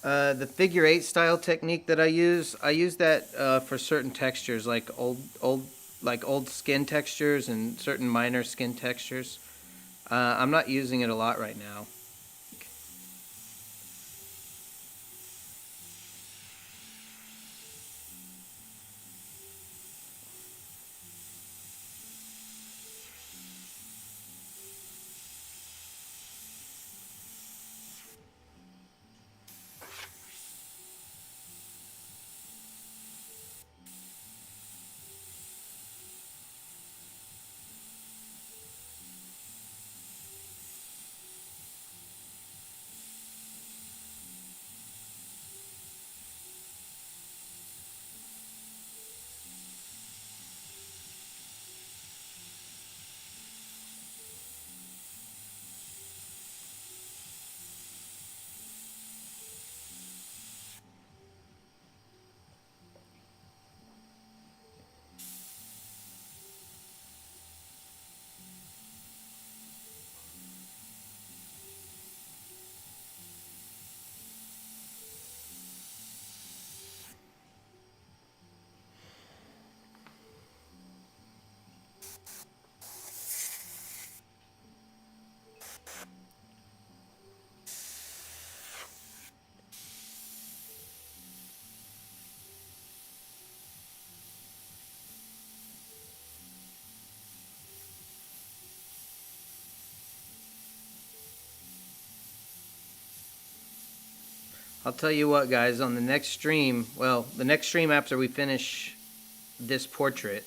The figure eight style technique that I use that for certain textures, like old skin textures and certain minor skin textures. I'm not using it a lot right now. I'll tell you what, guys, on the next stream, well, the next stream after we finish this portrait,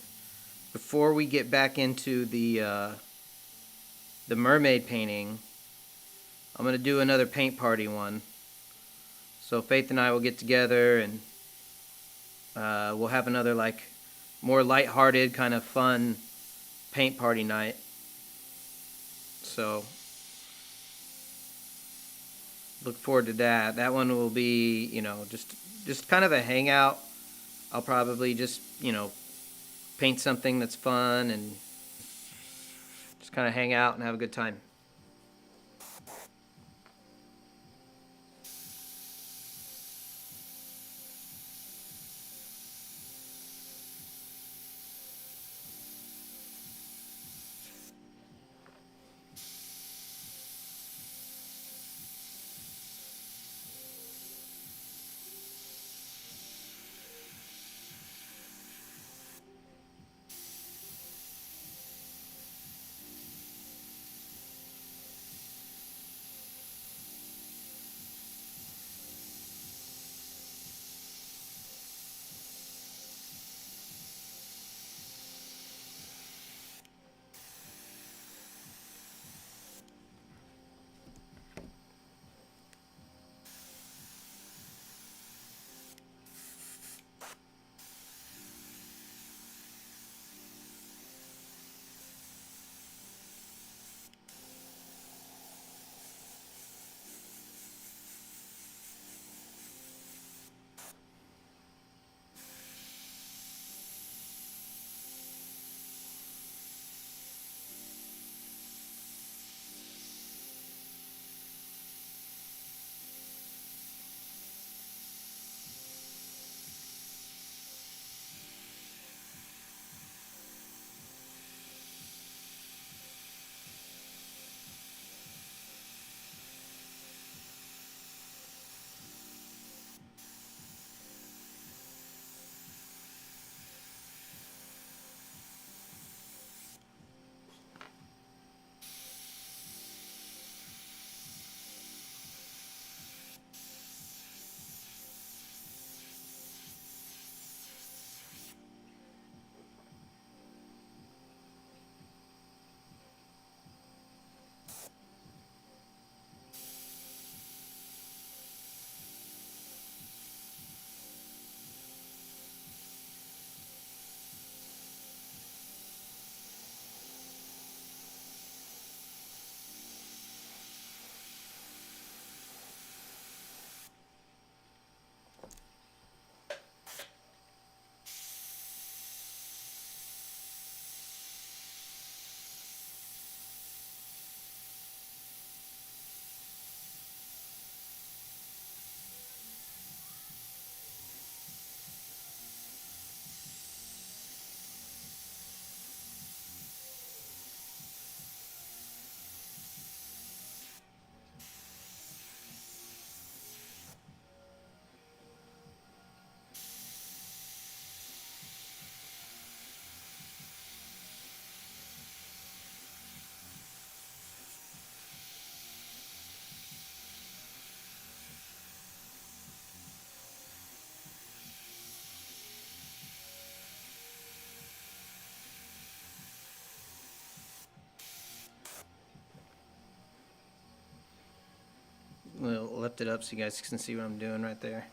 before we get back into the mermaid painting, I'm going to do another paint party one. So Faith and I will get together and we'll have another, like, more lighthearted, kind of fun paint party night. So look forward to that. That one will be, you know, just kind of a hangout. I'll probably just, you know, paint something that's fun and just kind of hang out and have a good time. left it up so you guys can see what I'm doing right there.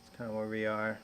It's kind of where we are.